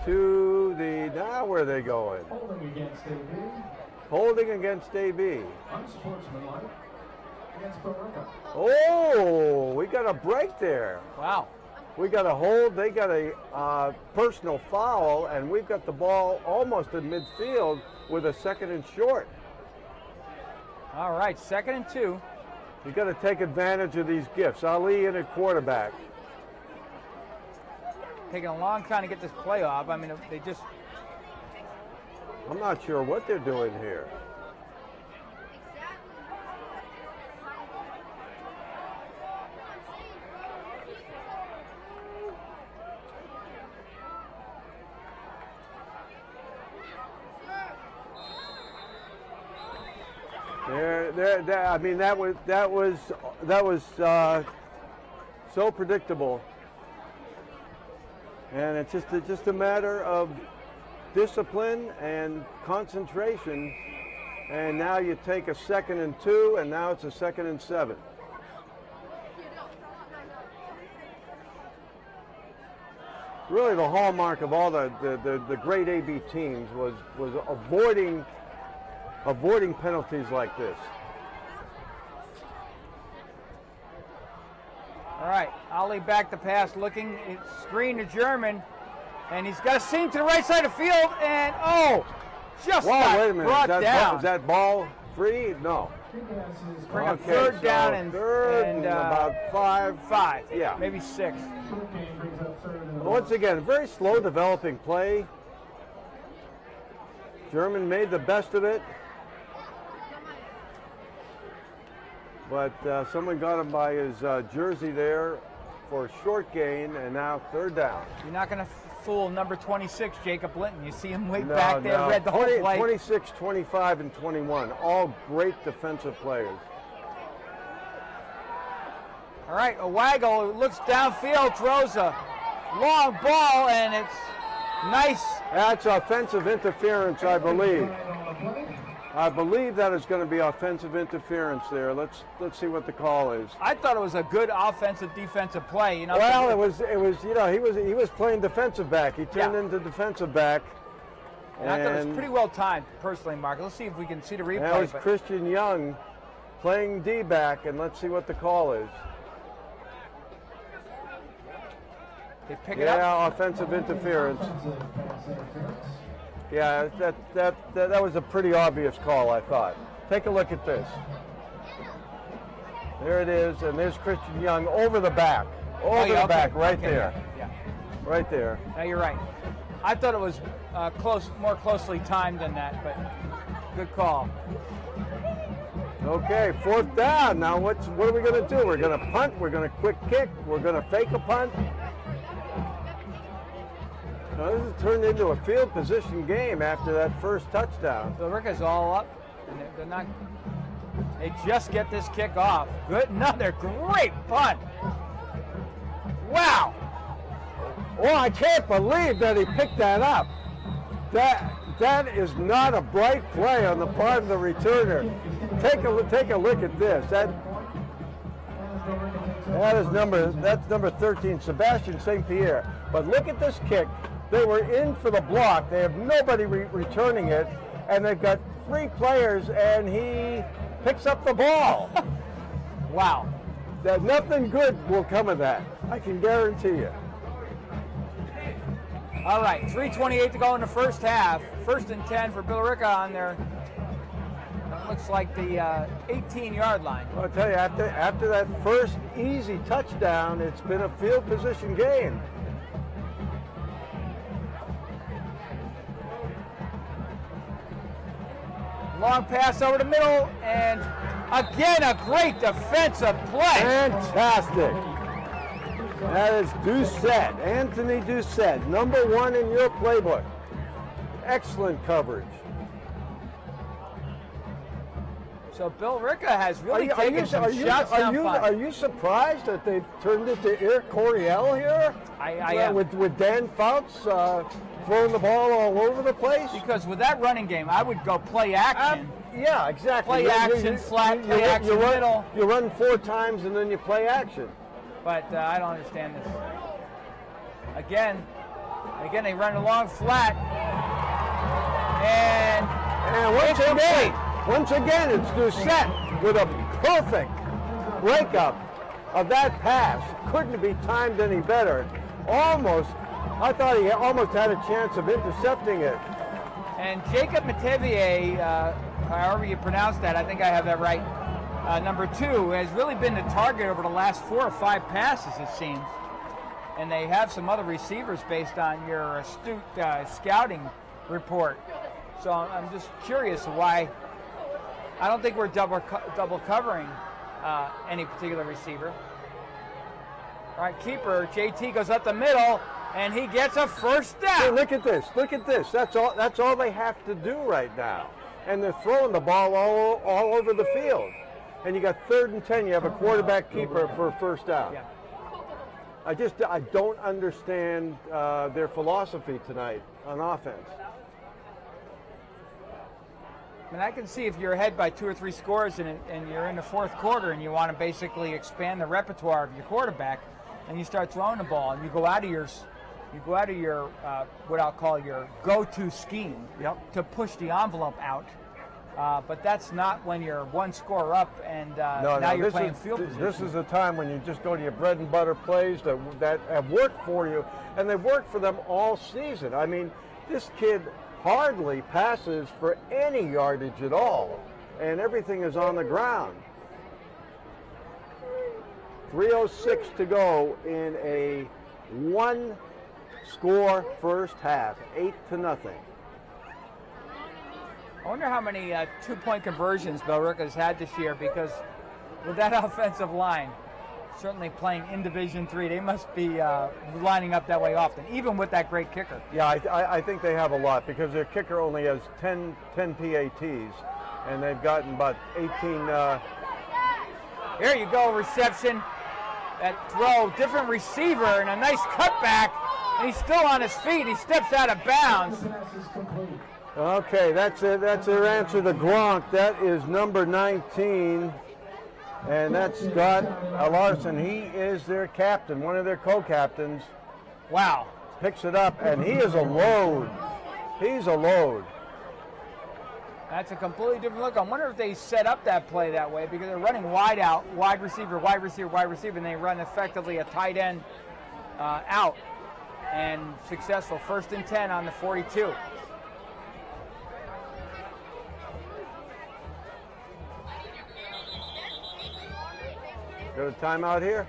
to the. Now where are they going? Holding against AB. Holding against AB. Unsportsmanlike against Billerica. Oh, we got a break there. Wow. We got a hold, they got a personal foul, and we've got the ball almost in midfield with a 2nd and short. All right, 2nd and 2. You got to take advantage of these gifts. Ali in at quarterback. Taking a long time to get this play off. I mean, they just... I'm not sure what they're doing here. I mean, that was so predictable, and it's just a matter of discipline and concentration. And now you take a 2nd and 2, and now it's a 2nd and 7. Really, the hallmark of all the great AB teams was avoiding penalties like this. All right, Ali back to pass, looking, screen to German, and he's got a seam to the right side of the field, and just got wait a minute. brought down. Is that ball free? No. Bring up 3rd down and about 5. Yeah, maybe 6. Once again, very slow developing play. German made the best of it. But someone got him by his jersey there for a short gain, and now 3rd down. You're not going to fool number 26, Jacob Linton. You see him way back there, read the whole play. 26, 25, and 21, all great defensive players. All right, Owago looks downfield, throws a long ball, and it's nice. That's offensive interference, I believe. I believe that is going to be offensive interference there. Let's see what the call is. I thought it was a good offensive defensive play. You know. Well, it was he was playing defensive back. He turned into defensive back. And I thought it was pretty well timed, personally, Mark. Let's see if we can see the replay. That was Christian Young playing D-back, and let's see what the call is. They pick it up. Yeah, offensive interference. Yeah, that was a pretty obvious call, I thought. Take a look at this. There it is, and there's Christian Young over the back. Over the back, right there. Yeah. Right there. No, you're right. I thought it was more closely timed than that, but good call. Okay, 4th down. Now what are we going to do? We're going to punt. We're going to quick kick. We're going to fake a punt. Now this has turned into a field position game after that first touchdown. Billerica's all up. And they're not. They just get this kick off. Good, another great punt. Wow. Oh, I can't believe that he picked that up. That is not a bright play on the part of the returner. Take a look at this. That's number 13, Sebastian St. Pierre. But look at this kick. They were in for the block. They have nobody returning it, and they've got 3 players, and he picks up the ball. Wow. That nothing good will come of that. I can guarantee you. All right, 3:28 to go in the first half. 1st and 10 for Billerica on their, looks like the 18-yard line. Well, I'll tell you, after that first easy touchdown, it's been a field position game. Long pass over the middle, and again a great defensive play. Fantastic. That is Doucette, Anthony Doucette, number 1 in your playbook. Excellent coverage. So Billerica has really taken some shots down front. Are you surprised that they've turned it to Eric Coryell here? I am. With Dan Fouts throwing the ball all over the place? Because with that running game, I would go play action. Yeah, exactly. Play action, flat, play action, middle. You run 4 times and then you play action. But I don't understand this. Again, they run along flat. And once again, it's Doucette with a perfect breakup of that pass. Couldn't be timed any better. I thought he almost had a chance of intercepting it. And Jacob Matevier, however you pronounce that, I think I have that right, number 2, has really been the target over the last 4 or 5 passes, it seems. And they have some other receivers based on your astute scouting report. So I'm just curious why. I don't think we're double covering any particular receiver. All right, keeper, JT goes up the middle, and he gets a first down. Hey, look at this. Look at this. That's all they have to do right now. And they're throwing the ball all over the field. And you got 3rd and 10. You have a quarterback keeper for a first down. Yeah. I don't understand their philosophy tonight on offense. I mean, I can see if you're ahead by 2 or 3 scores and you're in the 4th quarter and you want to basically expand the repertoire of your quarterback, and you start throwing the ball and you go out of your what I'll call your go-to scheme to push the envelope out. But that's not when you're 1 score up and now you're playing field position. This is a time when you just go to your bread and butter plays that have worked for you, and they've worked for them all season. I mean, this kid hardly passes for any yardage at all, and everything is on the ground. 3:06 to go in a 1-score first half, 8-0. I wonder how many 2-point conversions Billerica's had this year, because with that offensive line, certainly playing in Division III, they must be lining up that way often, even with that great kicker. Yeah, I think they have a lot, because their kicker only has 10 PATs, and they've gotten about 18. Here you go, reception. That throw, different receiver, and a nice cutback, and he's still on his feet. He steps out of bounds. Okay, that's it. That's their answer to Gronk. That is number 19. And that's Scott Larson. He is their captain, one of their co-captains. Wow. Picks it up, and he is a load. He's a load. That's a completely different look. I wonder if they set up that play that way, because they're running wide out, wide receiver, wide receiver, wide receiver, and they run effectively a tight end out. And successful. 1st and 10 on the 42. Got a timeout here?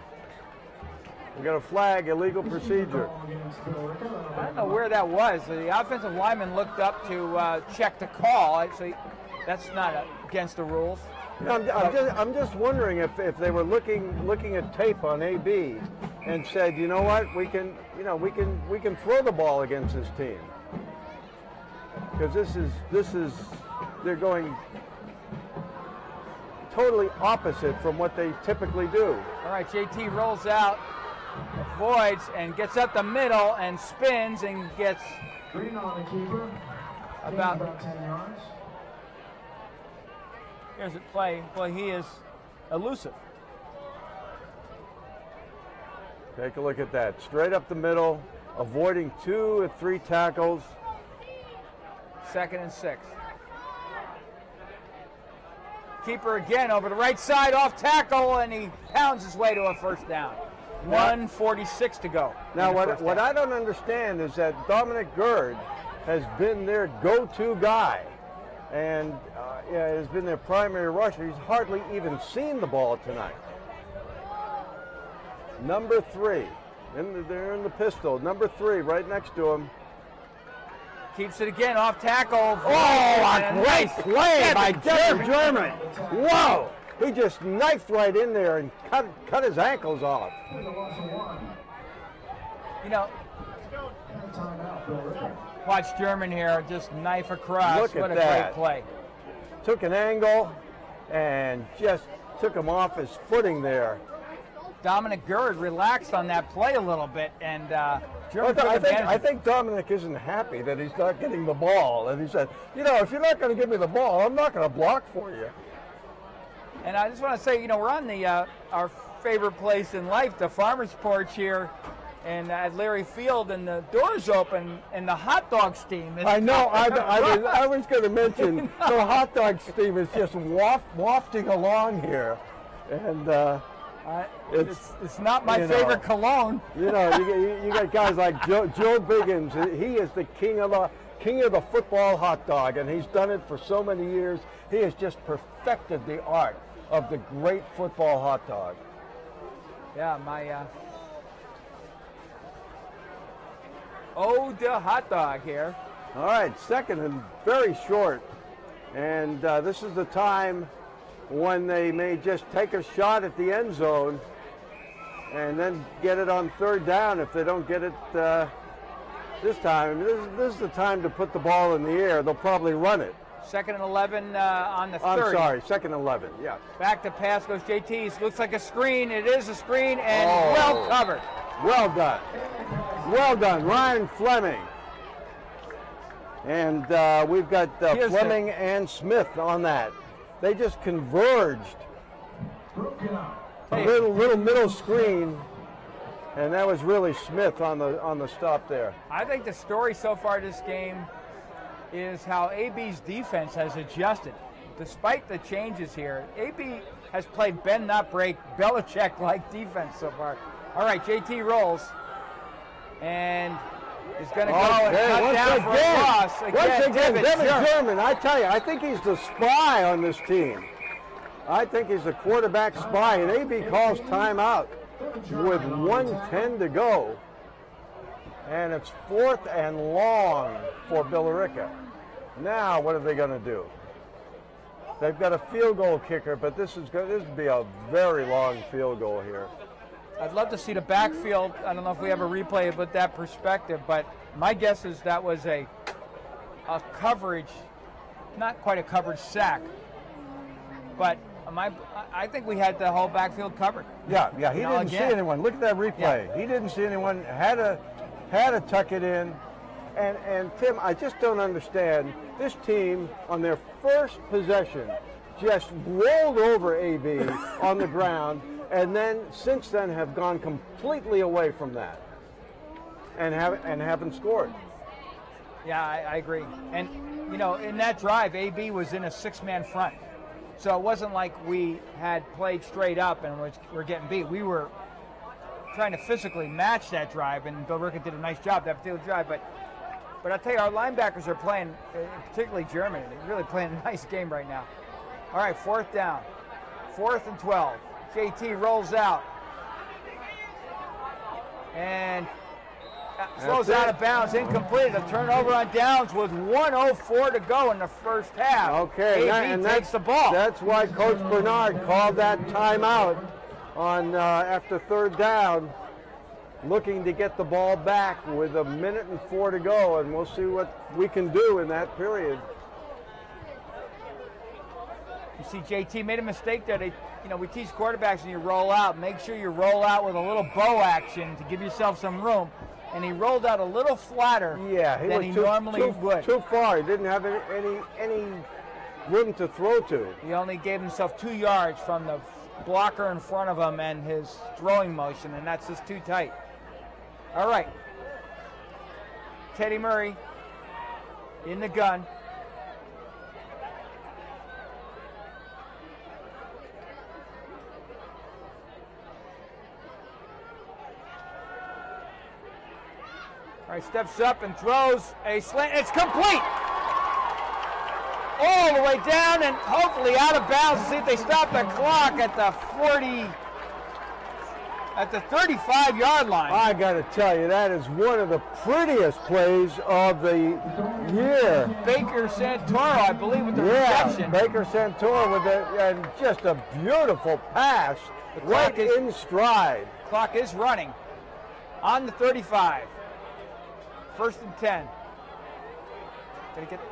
We got a flag, illegal procedure. I don't know where that was. The offensive lineman looked up to check the call. So that's not against the rules. I'm just wondering if they were looking at tape on AB and said, you know what, we can throw the ball against this team, because this is they're going totally opposite from what they typically do. All right, JT rolls out, avoids, and gets up the middle and spins and gets Green on the keeper. about 10 yards. Here's a play. Well, he is elusive. Take a look at that. Straight up the middle, avoiding 2 or 3 tackles. 2nd and 6. Keeper again over the right side, off tackle, and he pounds his way to a first down. 1:46 to go. Now, what I don't understand is that Dominic Gerd has been their go-to guy, and has been their primary rusher. He's hardly even seen the ball tonight. Number 3, they're in the pistol. Number 3, right next to him. Keeps it again, off tackle. Oh, a great play by Devin German. Whoa! He just knifed right in there and cut his ankles off. You know, watch German here, just knife across. Look at what a that. great play. Took an angle and just took him off his footing there. Dominic Gerd relaxed on that play a little bit, and German took advantage. I think Dominic isn't happy that he's not getting the ball. And he said, you know, if you're not going to give me the ball, I'm not going to block for you. And I just want to say, you know, we're on the our favorite place in life, the farmer's porch here, and at Larry Field, and the door's open, and the hot dog steam is I know. I was going to mention the hot dog steam is just wafting along here, and it's not my favorite cologne. You know, you got guys like Joe Biggins. He is the king of the football hot dog, and he's done it for so many years. He has just perfected the art of the great football hot dog. Yeah, my ode to hot dog here. All right, 2nd and very short, and this is the time when they may just take a shot at the end zone and then get it on 3rd down if they don't get it this time. This is the time to put the ball in the air. They'll probably run it. 2nd and 11 on the 30. I'm sorry, 2nd and 11, yeah. Back to pass goes JT. Looks like a screen. It is a screen, and well covered. Well done. Well done, Ryan Fleming. And we've got Fleming and Smith on that. They just converged. A little middle screen, and that was really Smith on the stop there. I think the story so far this game is how AB's defense has adjusted. Despite the changes here, AB has played bend not break, Belichick-like defense so far. All right, JT rolls, and is going to go and cut down for a loss. Once again, Devin German, I tell you, I think he's the spy on this team. I think he's a quarterback spy, and AB calls timeout with 1:10 to go. And it's 4th and long for Billerica. Now, what are they going to do? They've got a field goal kicker, but this is going to be a very long field goal here. I'd love to see the backfield. I don't know if we ever replay it with that perspective, but my guess is that was a coverage, not quite a coverage sack, but I think we had the whole backfield covered. Yeah, he didn't see anyone. Look at that replay. Yeah. He didn't see anyone. Had to tuck it in. And Tim, I just don't understand. This team, on their first possession, just rolled over AB on the ground, and then since then have gone completely away from that, and haven't scored. Yeah, I agree. And you know, in that drive, AB was in a 6-man front, so it wasn't like we had played straight up and we're getting beat. We were trying to physically match that drive, and Billerica did a nice job that particular drive. But I'll tell you, our linebackers are playing, particularly German. They're really playing a nice game right now. All right, 4th down. 4th and 12. JT rolls out. And throws out of bounds, incomplete. A turnover on downs with 1:04 to go in the first half. Okay, AB takes the ball. That's why Coach Bernard called that timeout on after third down, looking to get the ball back with 1:04 to go, and we'll see what we can do in that period. You see JT made a mistake there. We teach quarterbacks when you roll out, make sure you roll out with a little bow action to give yourself some room. And he rolled out a little flatter than he normally would. Too far. He didn't have any room to throw to. He only gave himself 2 yards from the blocker in front of him and his throwing motion, and that's just too tight. All right. Teddy Murray in the gun. All right, steps up and throws a slant. It's complete. All the way down and hopefully out of bounds. See if they stop the clock at the 35-yard line. I got to tell you, that is one of the prettiest plays of the year. Baker Santoro, I believe, with the reception. Baker Santoro and just a beautiful pass right in stride. Clock is running on the 35. First and 10. Did he get it?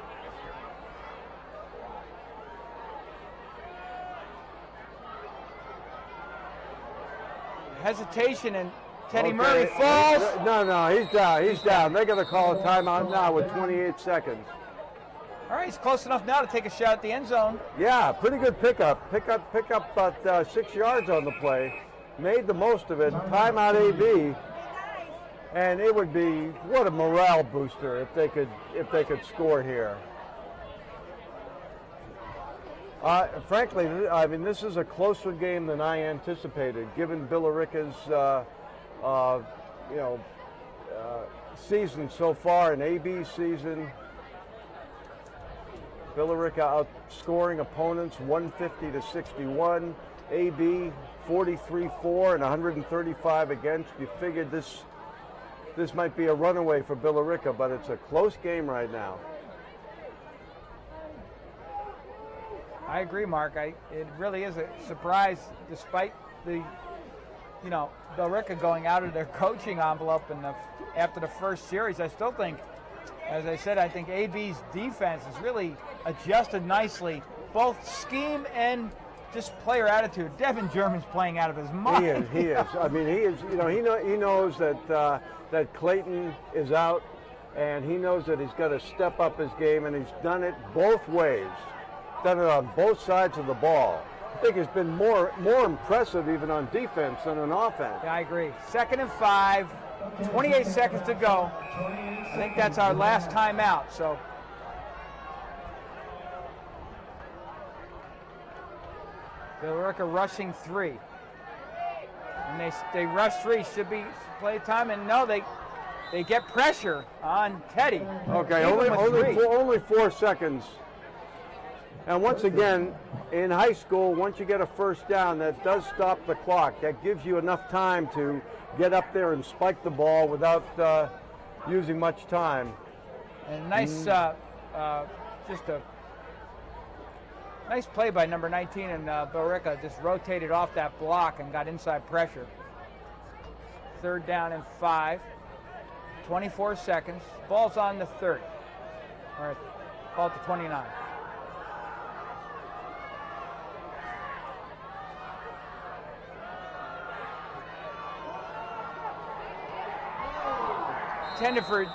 Hesitation, and Teddy Murray falls. No, he's down. He's down. They're going to call a timeout now with 28 seconds. All right, he's close enough now to take a shot at the end zone. Yeah, pretty good pickup. Pick up about 6 yards on the play. Made the most of it. Timeout AB. And it would be, what a morale booster if they could score here. Frankly, I mean, this is a closer game than I anticipated, given Billerica's season so far, an AB season. Billerica outscoring opponents 150-61. AB 43-4 and 135 against. You figured this might be a runaway for Billerica, but it's a close game right now. I agree, Mark. It really is a surprise, despite the, Billerica going out of their coaching envelope after the first series. I still think, as I said, I think AB's defense has really adjusted nicely, both scheme and just player attitude. Devin German's playing out of his mind. He is. I mean, he is. He knows that Clayton is out, and he knows that he's got to step up his game, and he's done it both ways. Done it on both sides of the ball. I think it's been more impressive even on defense than on offense. Yeah, I agree. 2nd and 5, 28 seconds to go. I think that's our last timeout. So Billerica rushing 3. And they rush 3, should be play time, and no, they get pressure on Teddy. Okay, only 4 seconds. And once again, in high school, once you get a first down, that does stop the clock. That gives you enough time to get up there and spike the ball without using much time. And nice, just a nice play by number 19, and Billerica just rotated off that block and got inside pressure. 3rd down and 5, 24 seconds. Ball's on the 30. All right, ball to 29. Intended for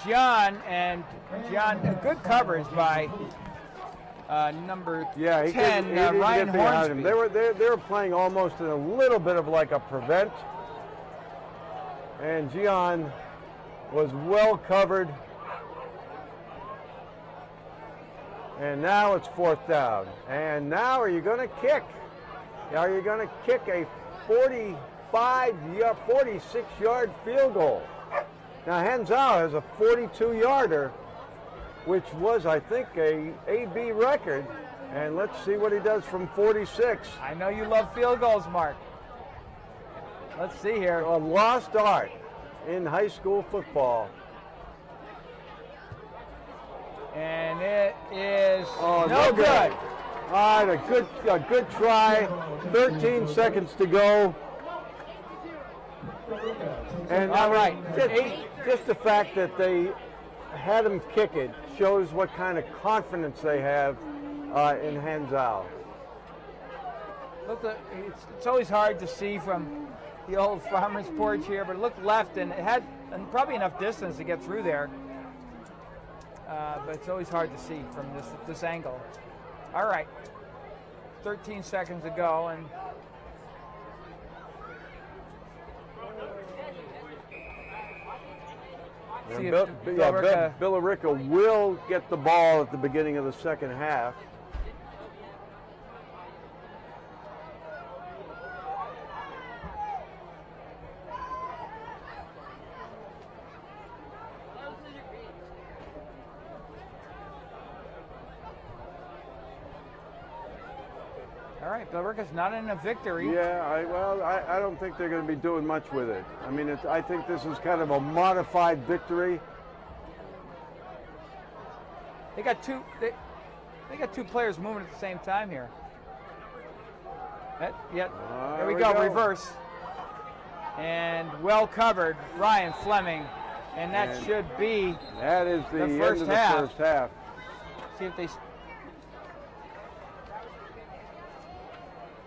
John, and John, good coverage by number 10, Ryan Hornsby. They were playing almost in a little bit of like a prevent, and Gian was well covered. And now it's 4th down. And now are you going to kick? Are you going to kick a 46-yard field goal? Now, Henzau has a 42-yarder, which was, I think, a AB record. And let's see what he does from 46. I know you love field goals, Mark. Let's see here. A lost art in high school football. And it is no good. All right, a good try. 13 seconds to go. And all right, just the fact that they had him kick it shows what kind of confidence they have in Henzhou. Look, it's always hard to see from the old farmer's porch here, but look left, and it had probably enough distance to get through there. But it's always hard to see from this angle. All right, 13 seconds to go, and Billerica will get the ball at the beginning of the second half. all right, Billerica's not in a victory. Yeah, I don't think they're going to be doing much with it. I mean, I think this is kind of a modified victory. They got two. They got two players moving at the same time here. There we go. Reverse. And well covered, Ryan Fleming, and that should be. That is the end of the first half. See if they.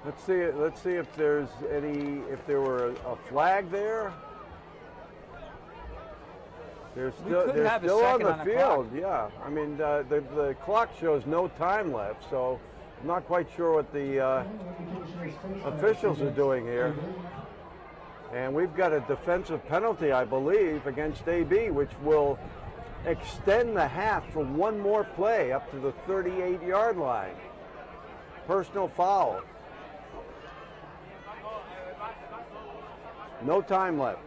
Let's see if there's if there were a flag there. They're still on the field. Yeah, I mean the clock shows no time left, so I'm not quite sure what the officials are doing here. And we've got a defensive penalty, I believe, against AB, which will extend the half for one more play up to the 38-yard line. Personal foul. No time left.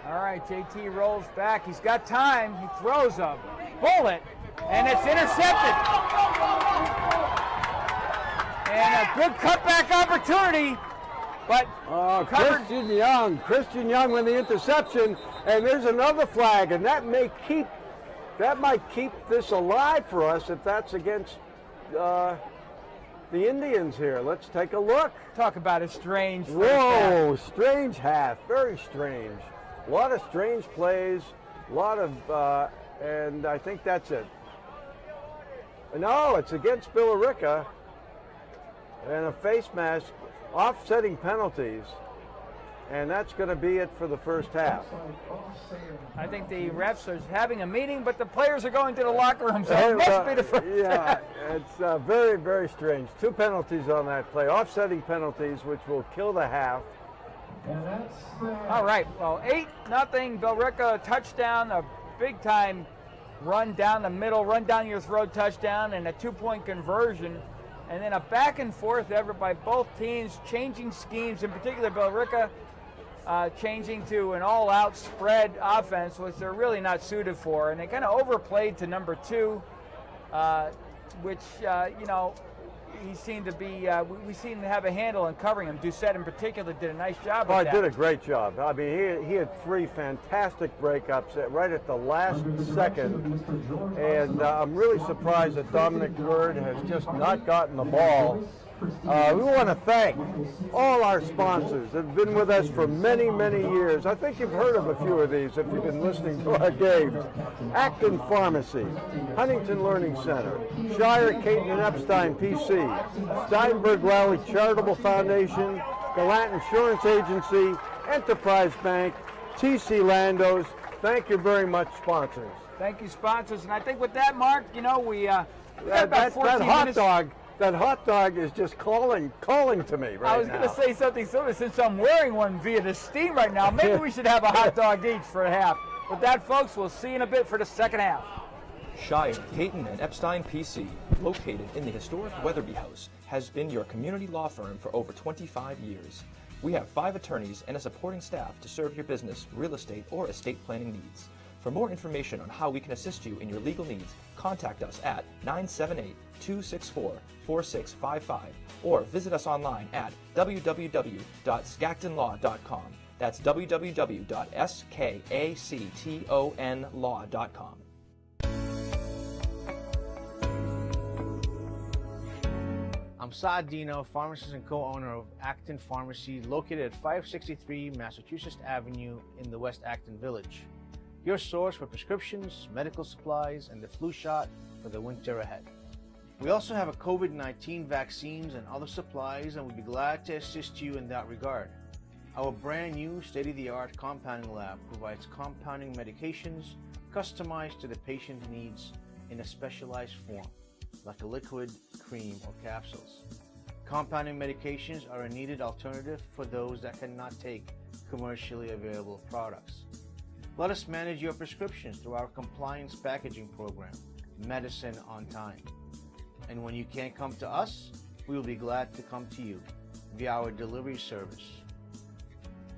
All right, JT rolls back. He's got time. He throws a bullet, and it's intercepted. And a good cutback opportunity, but Christian Young with the interception, and there's another flag, and that might keep this alive for us if that's against the Indians here. Let's take a look. Talk about a strange. Whoa, strange half, very strange. A lot of strange plays, a lot of, and I think that's it. No, it's against Billerica, and a face mask, offsetting penalties, and that's going to be it for the first half. I think the refs are having a meeting, but the players are going to the locker room, so it must be the first half. It's very, very strange. Two penalties on that play, offsetting penalties, which will kill the half. All right, well, 8-0, Billerica touchdown, a big-time run down the middle, run down your throat touchdown, and a two-point conversion, and then a back-and-forth effort by both teams, changing schemes, in particular Billerica changing to an all-out spread offense, which they're really not suited for, and they kind of overplayed to number 2, which, he seemed to be, we seemed to have a handle on covering him. Doucette in particular did a nice job of that. Did a great job. I mean, he had 3 fantastic breakups right at the last second. And I'm really surprised that Dominic Word has just not gotten the ball. We want to thank all our sponsors that have been with us for many, many years. I think you've heard of a few of these if you've been listening to our games. Acton Pharmacy, Huntington Learning Center, Shire, Caton and Epstein PC, Steinberg Lally Charitable Foundation, Gallant Insurance Agency, Enterprise Bank, TC Landos. Thank you very much, sponsors. Thank you, sponsors. And I think with that, Mark, we got about 14 minutes. That hot dog is just calling to me right now. I was going to say something similar. Since I'm wearing one via the steam right now, maybe we should have a hot dog each for a half. With that, folks, we'll see you in a bit for the second half. Shire, Caton and Epstein PC, located in the historic Weatherby House, has been your community law firm for over 25 years. We have 5 attorneys and a supporting staff to serve your business, real estate, or estate planning needs. For more information on how we can assist you in your legal needs, contact us at 978-264-4655 or visit us online at www.skactonlaw.com. That's www.skactonlaw.com. I'm Saad Dino, pharmacist and co-owner of Acton Pharmacy, located at 563 Massachusetts Avenue in the West Acton Village. Your source for prescriptions, medical supplies, and the flu shot for the winter ahead. We also have a COVID-19 vaccines and other supplies, and we'd be glad to assist you in that regard. Our brand new state-of-the-art compounding lab provides compounding medications customized to the patient's needs in a specialized form, like a liquid, cream, or capsules. Compounding medications are a needed alternative for those that cannot take commercially available products. Let us manage your prescriptions through our compliance packaging program, Medicine on Time. And when you can't come to us, we will be glad to come to you via our delivery service.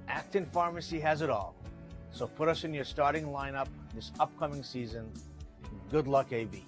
Acton Pharmacy has it all, so put us in your starting lineup this upcoming season. Good luck, AB.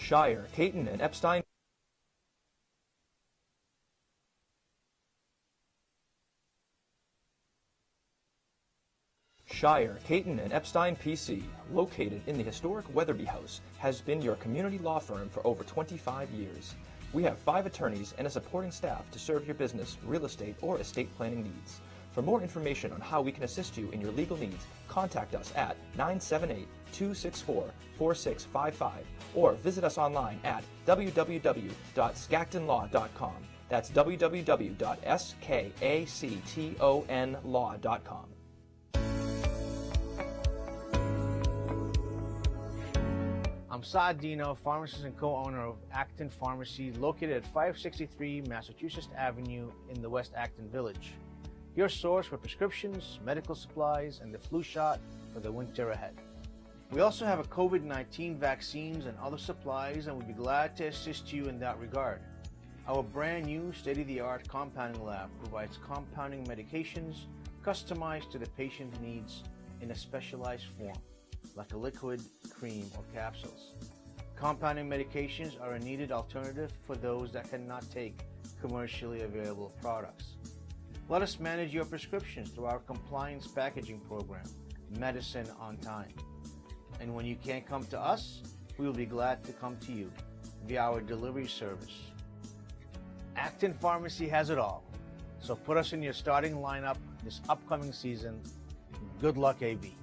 Shire, Caton, and Epstein. Shire, Caton, and Epstein PC, located in the historic Weatherby House, has been your community law firm for over 25 years. We have 5 attorneys and a supporting staff to serve your business, real estate, or estate planning needs. For more information on how we can assist you in your legal needs, contact us at 978-264-4655 or visit us online at www.skactonlaw.com. That's www.skactonlaw.com. I'm Saad Dino, pharmacist and co-owner of Acton Pharmacy, located at 563 Massachusetts Avenue in the West Acton Village. Your source for prescriptions, medical supplies, and the flu shot for the winter ahead. We also have a COVID-19 vaccines and other supplies, and we'd be glad to assist you in that regard. Our brand new state-of-the-art compounding lab provides compounding medications customized to the patient's needs in a specialized form, like a liquid, cream, or capsules. Compounding medications are a needed alternative for those that cannot take commercially available products. Let us manage your prescriptions through our compliance packaging program, Medicine on Time. And when you can't come to us, we will be glad to come to you via our delivery service. Acton Pharmacy has it all, so put us in your starting lineup this upcoming season. Good luck, AB.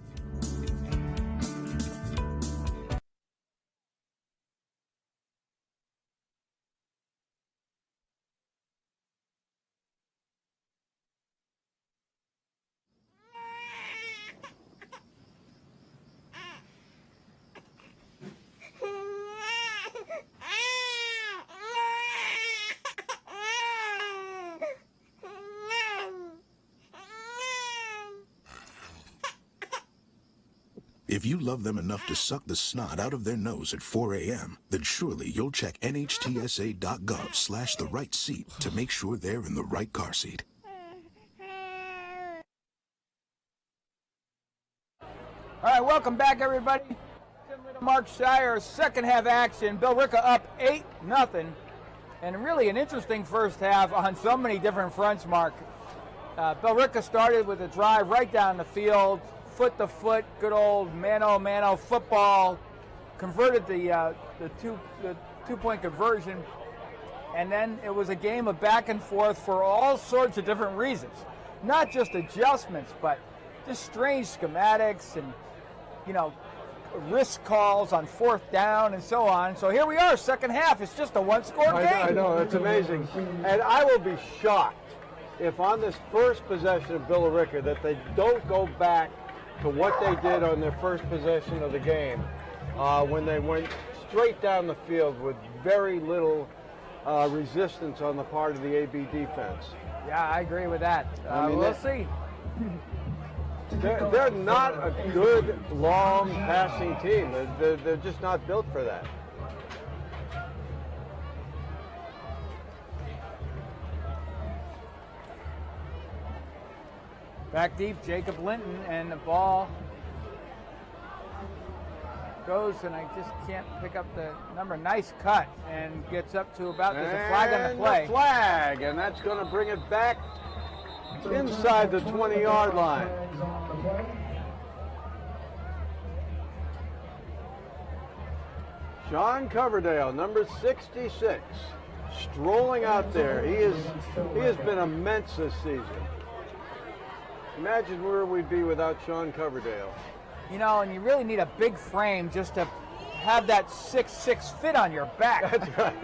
If you love them enough to suck the snot out of their nose at 4 a.m., then surely you'll check nhtsa.gov/the right seat to make sure they're in the right car seat. All right, welcome back, everybody. Mark Shire, second half action. Billerica up 8-0. And really an interesting first half on so many different fronts, Mark. Billerica started with a drive right down the field, foot to foot, good old mano-mano football, converted the two-point conversion, and then it was a game of back and forth for all sorts of different reasons. Not just adjustments, but just strange schematics and, risk calls on 4th down and so on. So here we are, second half. It's just a one-score game. I know, it's amazing. And I will be shocked if on this first possession of Billerica that they don't go back to what they did on their first possession of the game when they went straight down the field with very little resistance on the part of the AB defense. Yeah, I agree with that. We'll see. They're not a good, long passing team. They're just not built for that. Back deep, Jacob Linton, and the ball goes, and I just can't pick up the number. Nice cut, and gets up to about, there's a flag on the play. The flag, and that's going to bring it back inside the 20-yard line. Sean Coverdale, number 66, strolling out there. He has been immense this season. Imagine where we'd be without Sean Coverdale. And you really need a big frame just to have that 6'6" fit on your back. That's right.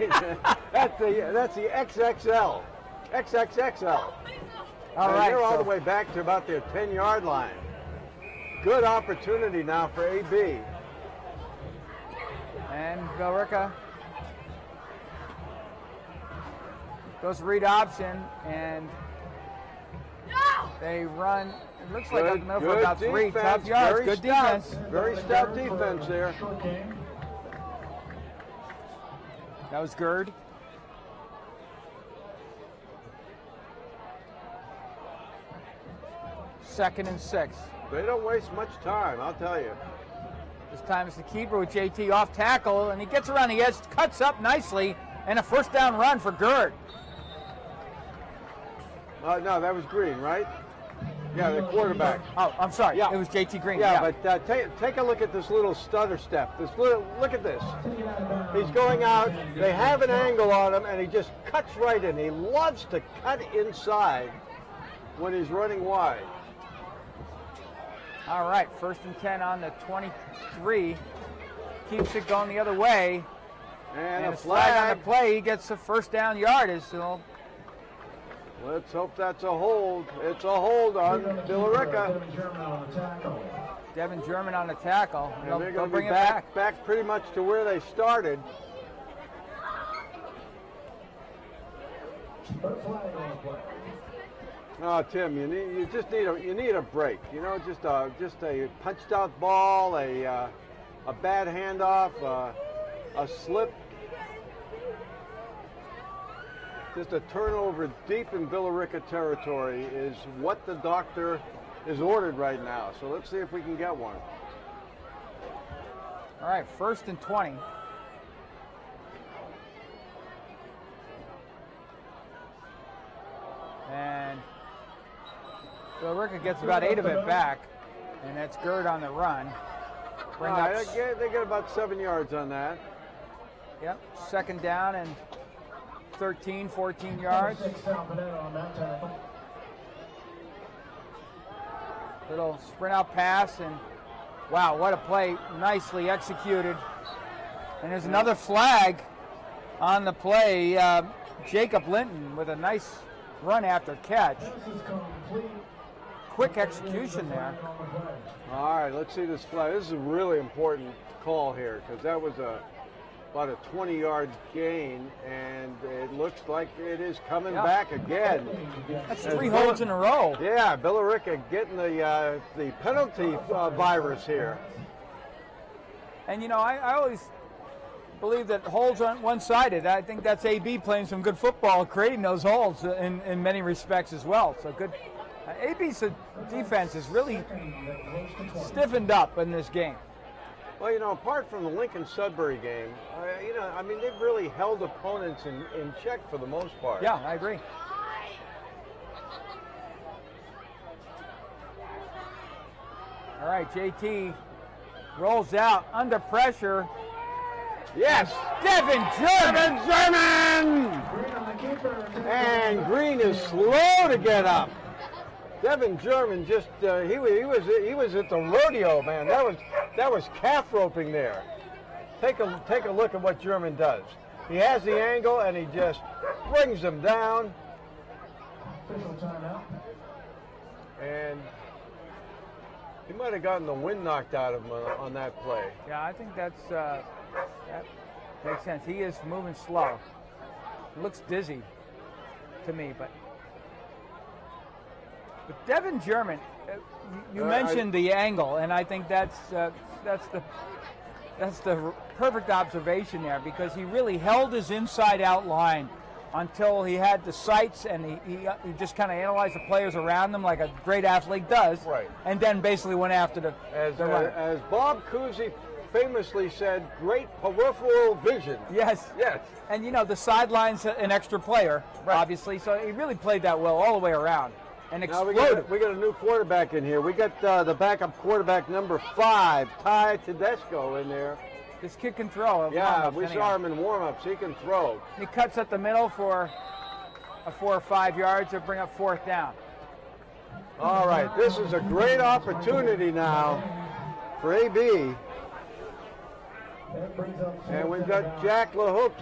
that's the XXL. XXXL. All right. They're all the way back to about their 10-yard line. Good opportunity now for AB. And Billerica goes read option, and they run, it looks like up the middle for about 3 tough yards. Good defense. Very stout defense there. That was Gerd. Second and 6. They don't waste much time, I'll tell you. This time it's the keeper with JT off tackle, and he gets around the edge, cuts up nicely, and a first down run for Gerd. No, that was Green, right? Yeah, the quarterback. Oh, I'm sorry. Yeah. It was JT Green. Yeah, but take a look at this little stutter step. Look at this. He's going out. They have an angle on him, and he just cuts right in. He loves to cut inside when he's running wide. All right, 1st and 10 on the 23. Keeps it going the other way. And a flag on flag. the play. He gets the first down yardage. So Let's hope that's a hold. It's a hold on Billerica. Devin German on the tackle. And They'll they're going to bring be it back. back pretty much to where they started. Oh, Tim, you just need a break. You know, just a punched out ball, a bad handoff, a slip. Just a turnover deep in Billerica territory is what the doctor is ordered right now. So let's see if we can get one. All right, 1st and 20. And Billerica gets about 8 of it back, and that's Gerd on the run. Bring up, They get about 7 yards on that. yep, 2nd down and 13, 14 yards. Little sprint out pass, and wow, what a play. Nicely executed. And there's another flag on the play. Jacob Linton with a nice run after catch. Quick execution there. All right, let's see this flag. This is a really important call here because that was about a 20-yard gain, and it looks like it is coming back again. That's 3 holds in a row. Yeah, Billerica getting the penalty virus here. And you know, I always believe that holds aren't one-sided. I think that's AB playing some good football, creating those holds in many respects as well. So good. AB's defense is really stiffened up in this game. Well, you know, apart from the Lincoln-Sudbury game, I mean, they've really held opponents in check for the most part. Yeah, I agree. All right, JT rolls out under pressure. Yes! Devin German! And Green is slow to get up. Devin German just he was at the rodeo, man. That was calf roping there. Take a look at what German does. He has the angle and he just brings him down. And he might have gotten the wind knocked out of him on that play. Yeah, I think that makes sense. He is moving slow. Looks dizzy to me, but Devin German, you mentioned the angle, and I think that's the perfect observation there, because he really held his inside-out line until he had the sights, and he just kind of analyzed the players around him like a great athlete does, right? And then basically went after the runner. As Bob Cousy famously said, great peripheral vision. Yes. Yes. And you know, the sideline's an extra player, obviously, so he really played that well all the way around. And now exploded. we got a new quarterback in here. We got the backup quarterback number 5, Ty Tedesco, in there. This kid can throw. Yeah, we saw him in warm-ups. He can throw. He cuts up the middle for a 4 or 5 yards to bring up 4th down. All right, this is a great opportunity now for AB. And we've got Jack LaHook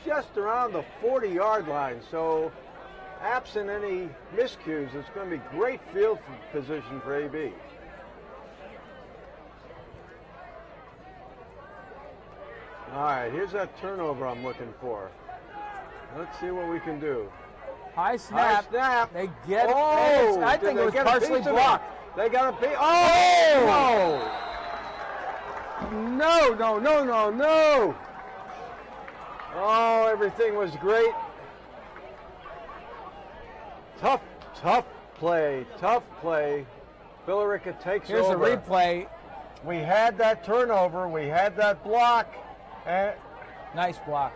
just around the 40-yard line. So absent any miscues, it's going to be great field position for AB. All right, here's that turnover I'm looking for. Let's see what we can do. High snap. High snap. They get it. Oh, I think it was partially blocked. They got a piece. Oh! No! No! Oh, everything was great. Tough play. Billerica takes Here's over. a replay. We had that turnover. We had that block. And Nice block.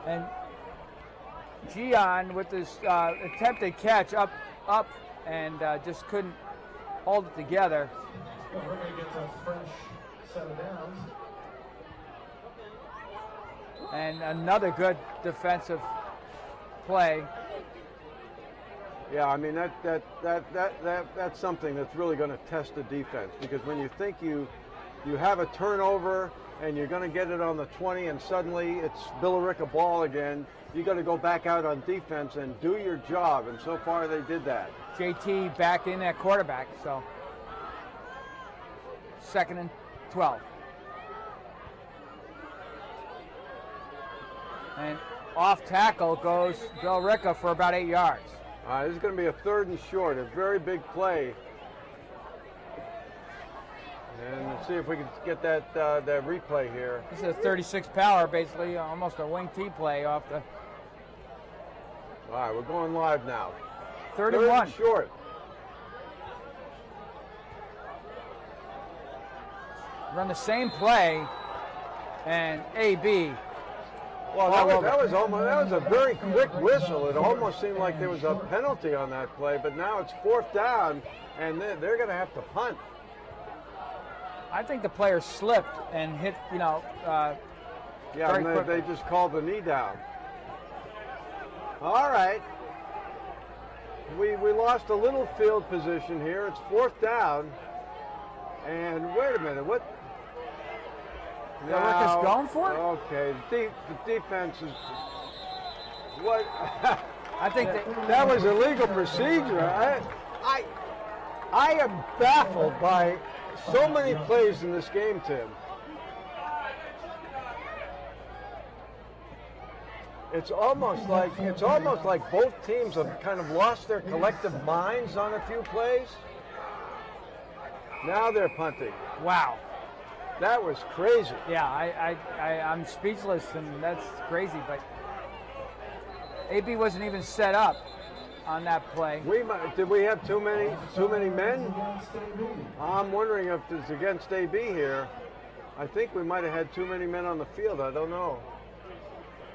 And Gian with this attempted catch up, and just couldn't hold it together. Billerica gets a fresh set of downs. And another good defensive play. yeah, I mean that's something that's really going to test the defense, because when you think you have a turnover and you're going to get it on the 20 and suddenly it's Billerica ball again, you got to go back out on defense and do your job, and so far they did that. JT back in at quarterback, so 2nd and 12. And off tackle goes Billerica for about 8 yards. This is going to be a 3rd and short, a very big play. And let's see if we can get that replay here. This is a 36 power, basically, almost a wing T play off the All right, we're going live now. 3rd and 3rd 1. and short. Run the same play, and AB. Well, that was a very quick whistle. It almost seemed like there was a penalty on that play, but now it's 4th down, and they're going to have to punt. I think the player slipped and hit, Yeah, very and they just called the knee down. All right. We lost a little field position here. It's 4th down. And wait a minute, what? Billerica's going for it? Okay, the defense is what? I think that was illegal procedure. I am baffled by so many plays in this game, Tim. It's almost like both teams have kind of lost their collective minds on a few plays. Now they're punting. Wow. That was crazy. Yeah, I'm speechless, and that's crazy. But AB wasn't even set up on that play. Did we have too many men? I'm wondering if it's against AB here. I think we might have had too many men on the field. I don't know.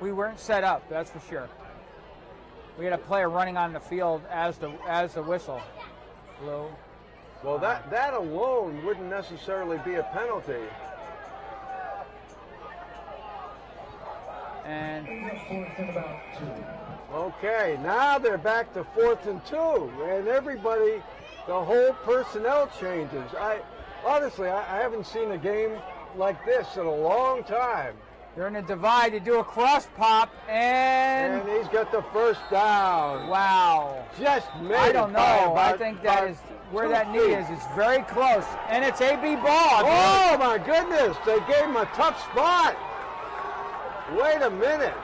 We weren't set up, that's for sure. We had a player running on the field as the whistle blew. Well, that alone wouldn't necessarily be a penalty. And okay, now they're back to 4th and 2, and everybody, the whole personnel changes. Honestly, I haven't seen a game like this in a long time. they're in a divide to do a cross pop, and he's got the 1st down. wow. Just made I don't it know. by about, I think that is where 2 that knee feet. is. It's very close, and it's AB ball. Oh my goodness! They gave him a tough spot. Wait a minute.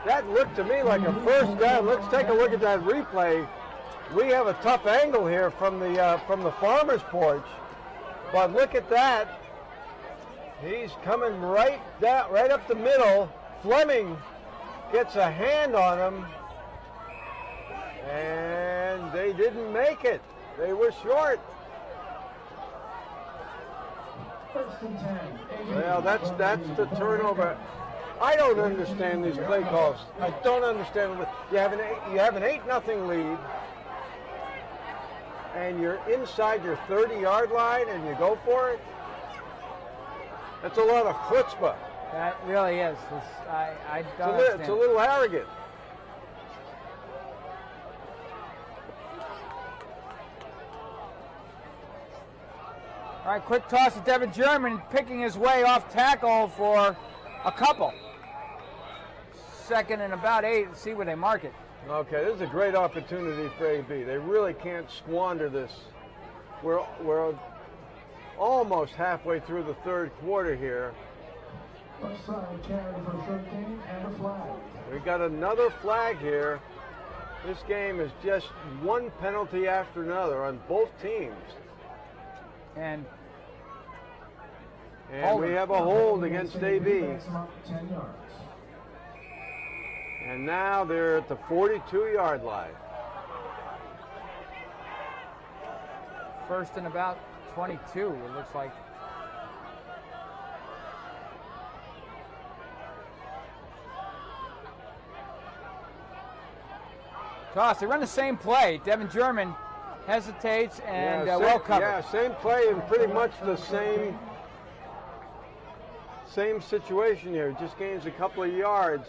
That looked to me like a 1st down. Let's take a look at that replay. We have a tough angle here from the farmer's porch, but look at that. He's coming right up the middle. Fleming gets a hand on him, and they didn't make it. They were short. 1st and 10. Well, that's the turnover. I don't understand these play calls. I don't understand. You have an 8-0 lead, and you're inside your 30-yard line, and you go for it. That's a lot of chutzpah. That really is. I don't understand. It's a little arrogant. All right, quick toss to Devin German, picking his way off tackle for a couple. 2nd and about 8. Let's see where they mark it. Okay, this is a great opportunity for AB. They really can't squander this. We're almost halfway through the 3rd quarter here. Left side carry for short gain and a flag. We got another flag here. This game is just one penalty after another on both teams. And we have a hold against AB. 10 yards. And now they're at the 42-yard line. First and about 22, it looks like. Toss. They run the same play. Devin German hesitates and well covered. Yeah, same play and pretty much the same situation here. Just gains a couple of yards.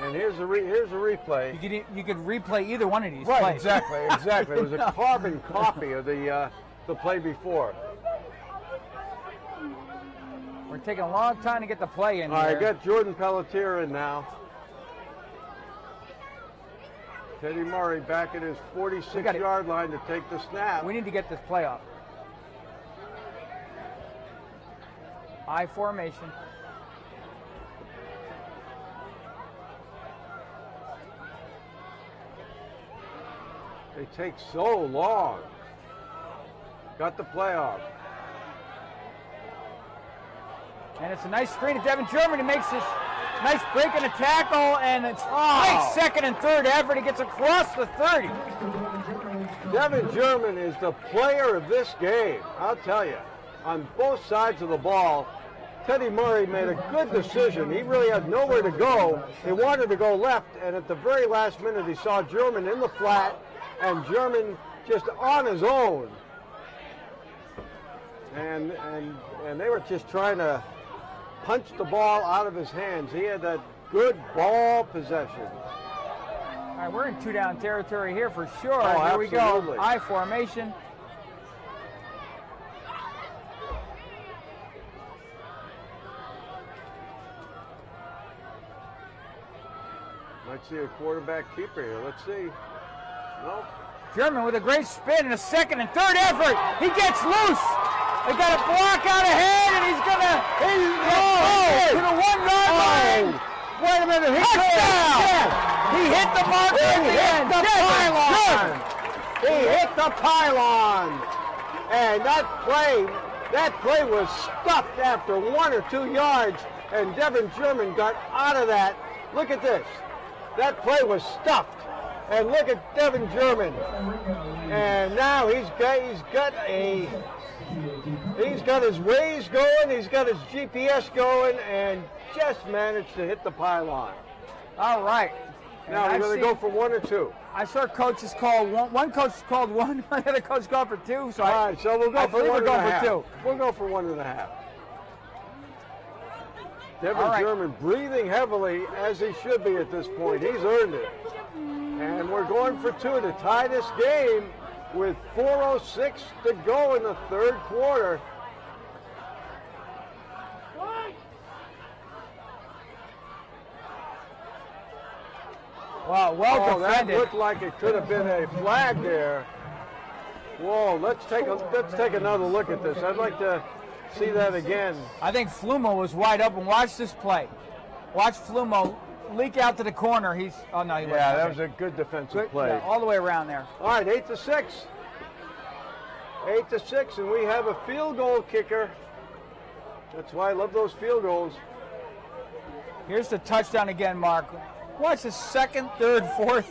And here's a replay. You could replay either one of these Right, plays. exactly. It was a carbon copy of the play before. We're taking a long time to get the play in. All right, here. got Jordan Pelletier in now. Teddy Murray back at his 46-yard line to take the snap. We need to get this play off. I formation. They take so long. Got the play off. And it's a nice screen to Devin German. He makes this nice break and a tackle, and it's nice second and third effort. He gets across the 30. Devin German is the player of this game. I'll tell you, on both sides of the ball, Teddy Murray made a good decision. He really had nowhere to go. He wanted to go left, and at the very last minute, he saw German in the flat, and German just on his own. And they were just trying to punch the ball out of his hands. He had that good ball possession. All right, we're in two-down territory here for sure. Oh, here we go. absolutely. I formation. Might see a quarterback keeper here. Let's see. Nope. German with a great spin and a second and third effort. He gets loose. They got a block out ahead, and he's going to to the 1-yard line. Wait a minute. Touchdown! He hit the marker at the end. He hit the pylon. And that play was stuffed after 1 or 2 yards, and Devin German got out of that. Look at this. That play was stuffed. And look at Devin German. And now he's got his Waze going, he's got his GPS going, and just managed to hit the pylon. All right. Now we're going to go for 1 or 2. I saw coaches call one. One coach called 1, the other coach called for 2. So all right, so we'll go for 1.5. 2. We'll go for 1.5. Devin German breathing heavily, as he should be at this point. He's earned it. And we're going for 2 to tie this game with 4:06 to go in the third quarter. Wow, well defended. That looked like it could have been a flag there. Whoa, let's take another look at this. I'd like to see that again. I think Flumo was wide open. Watch this play. Watch Flumo leak out to the corner. He wasn't. Yeah, that was a good defensive play. Yeah, all the way around there. All right, 8-6. 8-6, and we have a field goal kicker. That's why I love those field goals. Here's the touchdown again, Mark. Watch the second, third, fourth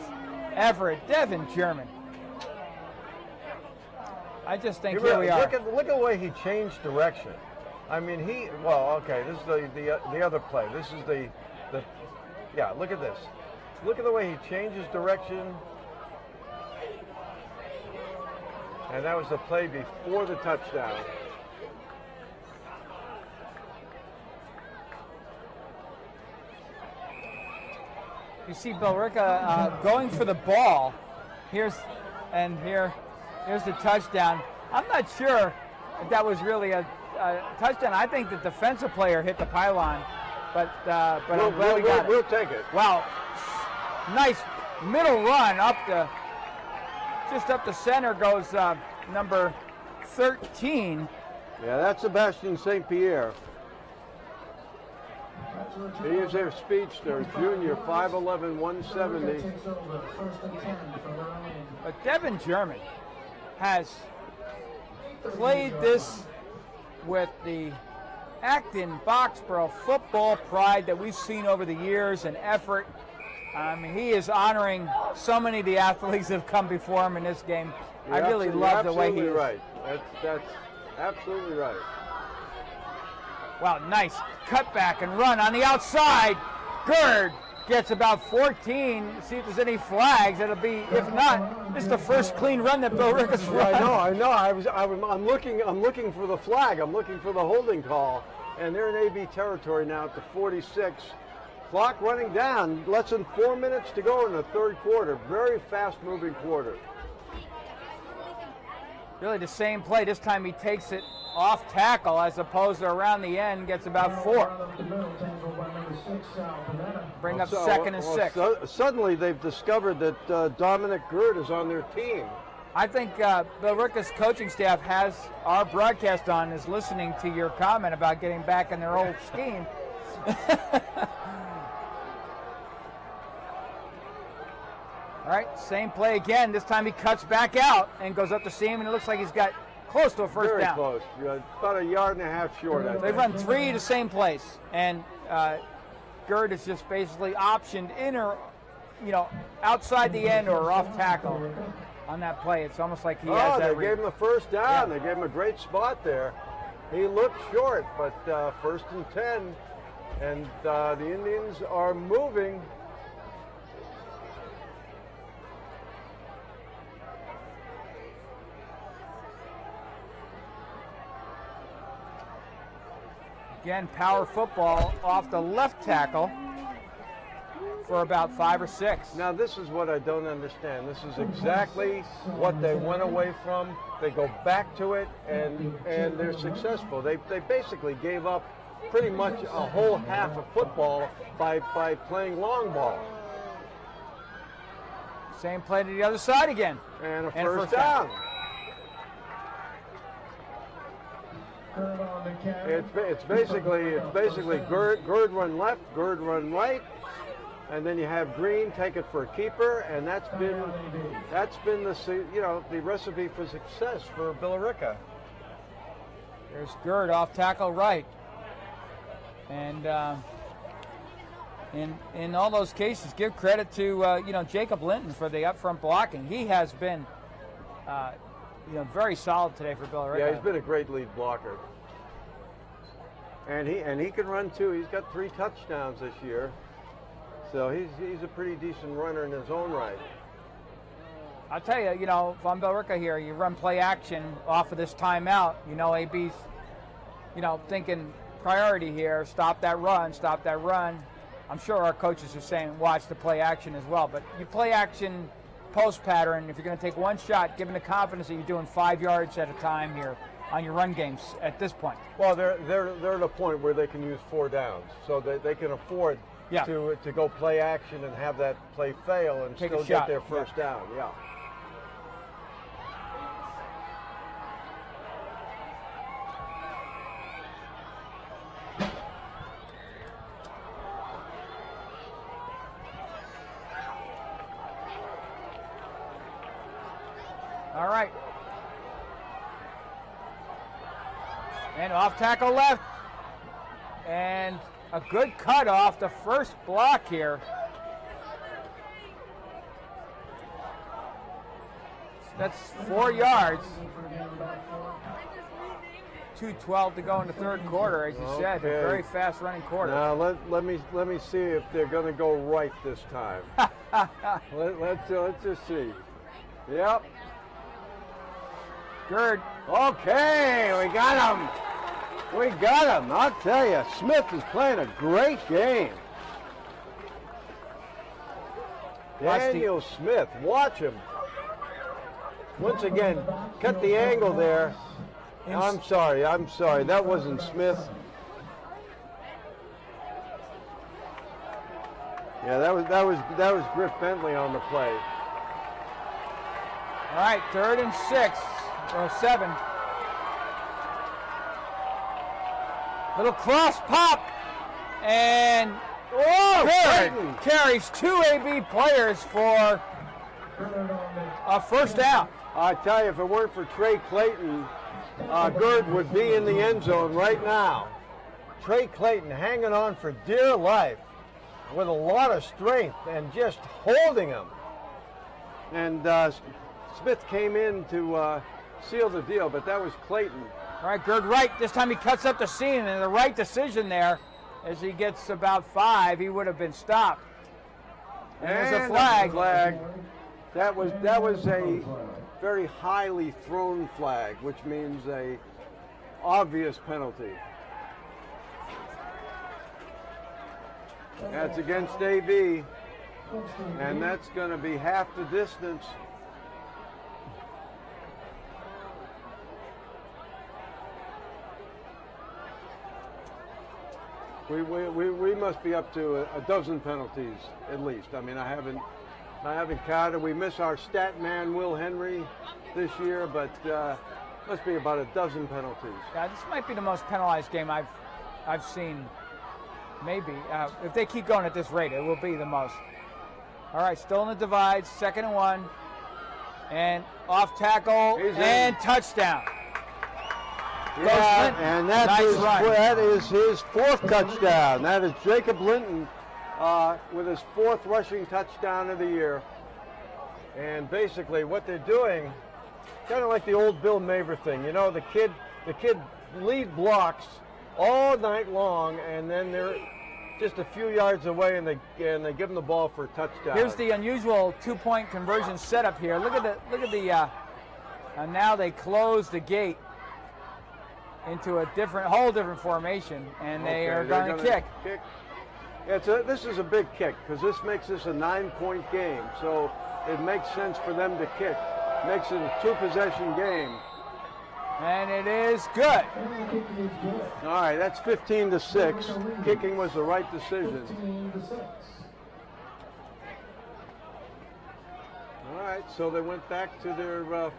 effort. Devin German. I just think here we are. Look at the way he changed direction. I mean, this is the other play. This is yeah, look at this. Look at the way he changes direction. And that was the play before the touchdown. You see Billerica going for the ball. Here's the touchdown. I'm not sure if that was really a touchdown. I think the defensive player hit the pylon, but I'm glad we got it. We'll take it. Wow, nice middle run just up the center goes number 13. Yeah, that's Sebastian St. Pierre. He is their speedster, junior, 5'11", 170. But Devin German has played this with the Acton Boxborough football pride that we've seen over the years and effort. I mean, he is honoring so many of the athletes that have come before him in this game. I really love the way he is. Right. That's absolutely right. Wow, nice cutback and run on the outside. Gerd gets about 14. See if there's any flags. It'll be, if not, this is the first clean run that Billerica's run. I know. I'm looking for the flag. I'm looking for the holding call, and they're in AB territory now at the 46. Clock running down. Less than 4 minutes to go in the third quarter. Very fast-moving quarter. Really the same play. This time he takes it off tackle as opposed to around the end, gets about 4. Bring up second and 6. Suddenly they've discovered that Dominic Gerd is on their team. I think Billerica's coaching staff has our broadcast on, is listening to your comment about getting back in their old scheme. All right, same play again. This time he cuts back out and goes up the seam, and it looks like he's got close to a first Very down. close. About 1.5 yards short. They run 3 the same place, and Gerd is just basically optioned in or, outside the end or off tackle on that play. It's almost like he has that. They gave him the first down. Yeah. They gave him a great spot there. He looked short, but first and 10, and the Indians are moving. Again, power football off the left tackle for about 5 or 6. Now, this is what I don't understand. This is exactly what they went away from. They go back to it, and they're successful. They basically gave up pretty much a whole half of football by playing long ball. Same play to the other side again. And a first down. It's basically Gerd run left, Gerd run right, and then you have Green take it for a keeper, and that's been the recipe for success for Billerica. There's Gerd off tackle right, and in all those cases, give credit to Jacob Linton for the upfront blocking. He has been very solid today for Billerica. Yeah, he's been a great lead blocker. And he can run too. He's got 3 touchdowns this year. So he's a pretty decent runner in his own right. I'll tell you, if I'm Billerica here, you run play action off of this timeout, AB's, thinking priority here, stop that run. I'm sure our coaches are saying watch the play action as well, but you play action post pattern, if you're going to take one shot, given the confidence that you're doing 5 yards at a time here on your run games at this point. Well, they're at a point where they can use 4 downs, so they can afford to go play action and have that play fail and take still get their first down. Yeah. All right. And off tackle left. And a good cut off the first block here. That's 4 yards. 2:12 to go in the third quarter, as you said. A very fast running quarter. Now let me see if they're going to go right this time. let's just see. Yep. Gerd. Okay, we got him. I'll tell you, Smith is playing a great game. Daniel Smith, watch him. Once again, cut the angle there. I'm sorry. That wasn't Smith. Yeah, that was Griff Bentley on the play. All right, 3rd and 6 or 7. Little cross pop, and Gerd carries 2 AB players for a first down. I tell you, if it weren't for Trey Clayton, Gerd would be in the end zone right now. Trey Clayton hanging on for dear life. with a lot of strength and just holding him. And Smith came in to seal the deal, but that was Clayton. All right, Gerd right. This time he cuts up the seam, and the right decision there. As he gets about 5, he would have been stopped. And there's a flag. That was a very highly thrown flag, which means a obvious penalty. That's against AB, and that's going to be half the distance. We must be up to a dozen penalties at least. I mean, I haven't counted. We miss our stat man Will Henry this year, but must be about a dozen penalties. Yeah, this might be the most penalized game I've seen. Maybe if they keep going at this rate, it will be the most. All right, still in the divide, 2nd and 1, and off tackle and touchdown. Yeah, and that is his 4th touchdown. That is Jacob Linton with his 4th rushing touchdown of the year. And basically what they're doing, kind of like the old Bill Maver thing. You know, the kid lead blocks all night long, and then they're just a few yards away, and they give him the ball for a touchdown. Here's the unusual 2-point conversion setup here. Look at the and now they close the gate into a whole different formation, and they are going to kick. This is a big kick because this makes this a 9-point game, so it makes sense for them to kick. Makes it a 2-possession game. And it is good. All right, that's 15-6. Kicking was the right decision. All right, so they went back to their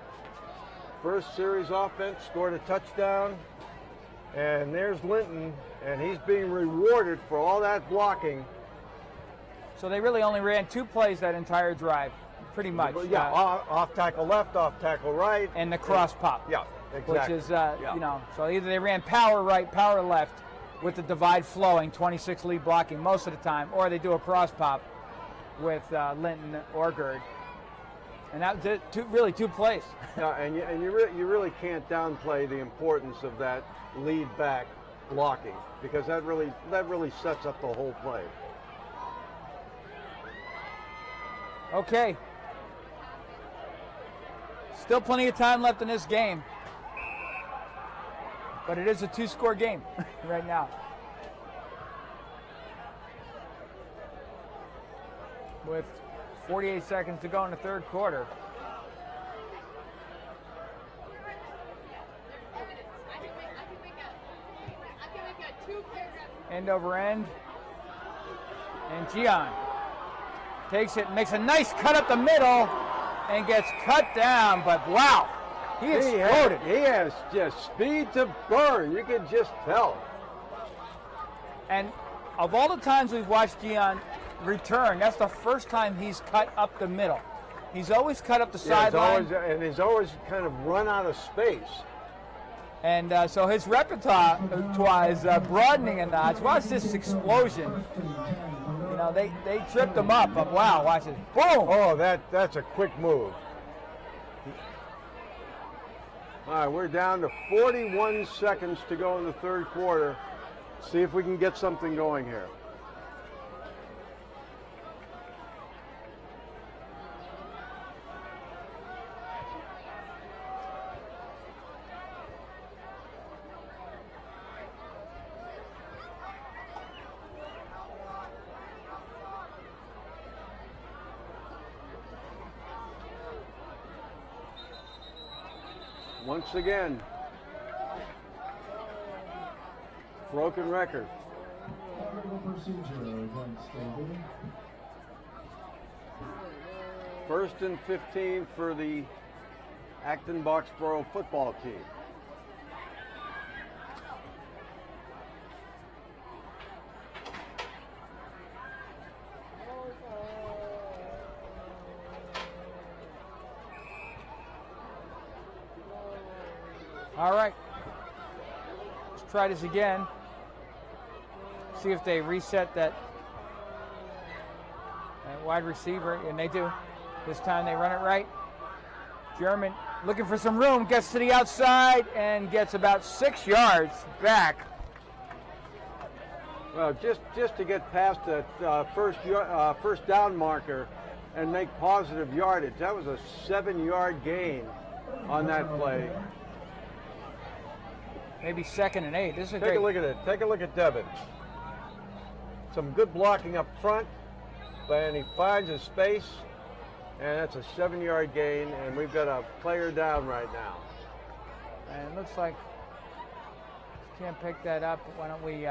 first series offense, scored a touchdown. And there's Linton, and he's being rewarded for all that blocking. So they really only ran 2 plays that entire drive, pretty much. Yeah, off tackle left, off tackle right. And the cross pop. Yeah, exactly. Which is, you know, so either they ran power right, power left, with the divide flowing, 26 lead blocking most of the time, or they do a cross pop with Linton or Gerd. And that was really 2 plays. Yeah, and you really can't downplay the importance of that lead back blocking, because that really sets up the whole play. Okay. Still plenty of time left in this game. But it is a 2-score game right now. With 48 seconds to go in the 3rd quarter. End over end. And Gian takes it, makes a nice cut up the middle, and gets cut down. But wow, he exploded. He has just speed to burn. You can just tell. And of all the times we've watched Gian return, that's the first time he's cut up the middle. He's always cut up the sideline. And he's always kind of run out of space. And so his repertoire is broadening a notch. Watch this explosion. You know, they tripped him up, but wow, watch it. Boom! Oh, that's a quick move. All right, we're down to 41 seconds to go in the 3rd quarter. See if we can get something going here. Once again, broken record. First and 15 for the Acton Boxborough football team. All right, let's try this again. See if they reset that wide receiver, and they do. This time they run it right. German looking for some room, gets to the outside and gets about 6 yards back. Well, just to get past that first down marker and make positive yardage. That was a 7-yard gain on that play. Maybe 2nd and 8. This is Take a look at it. Take a look at Devin. Some good blocking up front, and he finds his space, and that's a 7-yard gain, and we've got a player down right now. And it looks like can't pick that up. Why don't we?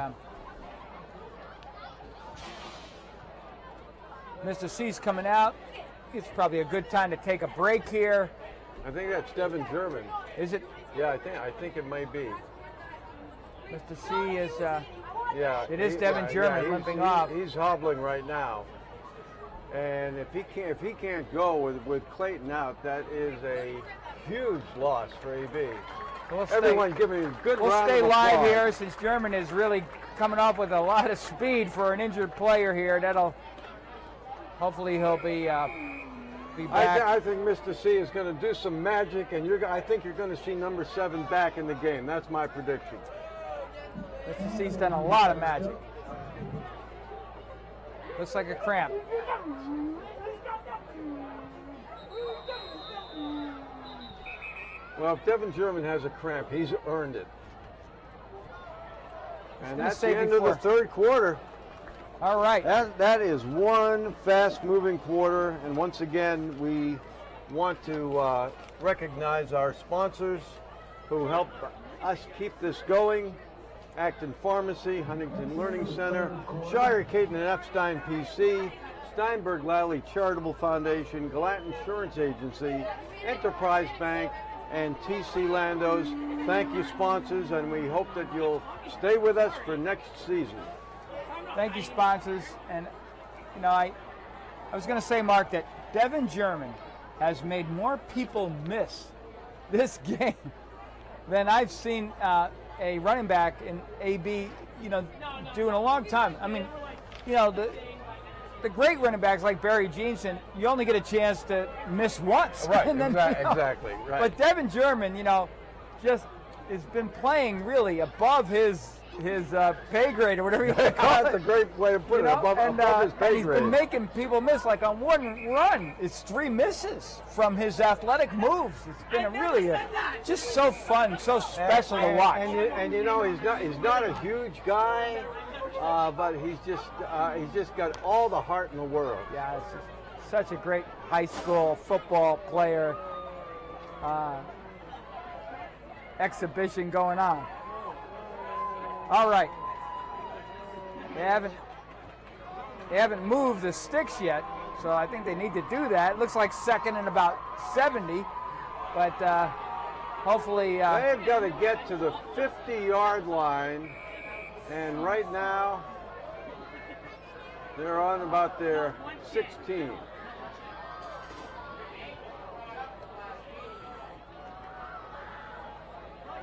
Mr. C's coming out. It's probably a good time to take a break here. I think that's Devin German. Is it? Yeah, I think it may be. Mr. C is. Yeah, it is Devin German limping off. He's hobbling right now, and if he can't go with Clayton out, that is a huge loss for AB. Everyone giving a good round of applause. We'll stay live here since German is really coming off with a lot of speed for an injured player here. Hopefully he'll be back. I think Mr. C is going to do some magic, and I think you're going to see number 7 back in the game. That's my prediction. Mr. C's done a lot of magic. Looks like a cramp. Well, if Devin German has a cramp, he's earned it. And that's the end of the third quarter. All right. That is one fast-moving quarter, and once again, we want to recognize our sponsors who help us keep this going. Acton Pharmacy, Huntington Learning Center, Shire, Caton and Epstein PC, Steinberg Lally Charitable Foundation, Galat Insurance Agency, Enterprise Bank, and TC Landos. Thank you, sponsors, and we hope that you'll stay with us for next season. Thank you, sponsors. And, I was going to say, Mark, that Devin German has made more people miss this game than I've seen a running back in AB, do in a long time. I mean, the great running backs like Barry Jeanson, you only get a chance to miss once. Right, and then, exactly. Right. But Devin German, just has been playing really above his pay grade or whatever you want to call it. That's a great way to put it, above his pay grade. He's been making people miss. Like on one run, it's 3 misses from his athletic moves. It's been just so fun, so special to watch. And he's not a huge guy, but he's just got all the heart in the world. Yeah, it's just such a great high school football player. Exhibition going on. All right. They haven't moved the sticks yet, so I think they need to do that. It looks like 2nd and about 70, but hopefully they've got to get to the 50-yard line, and right now they're on about their 16.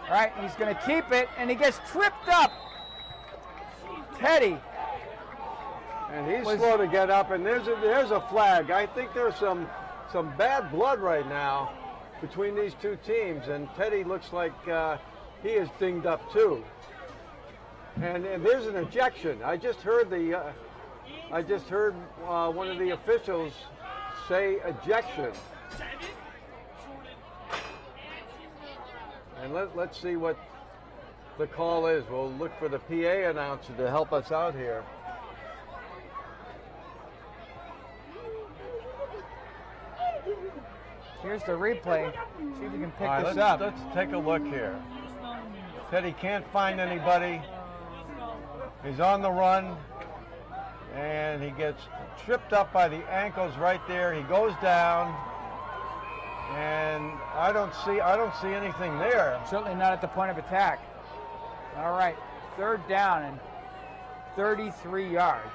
All right, he's going to keep it, and he gets tripped up. Teddy. And he's slow to get up, and there's a flag. I think there's some bad blood right now between these two teams, and Teddy looks like he is dinged up too. And there's an ejection. I just heard one of the officials say ejection. And let's see what the call is. We'll look for the PA announcer to help us out here. Here's the replay. See if we can pick this up. Let's take a look here. Teddy can't find anybody. He's on the run, and he gets tripped up by the ankles right there. He goes down. And I don't see anything there. Certainly not at the point of attack. All right, 3rd down and 33 yards.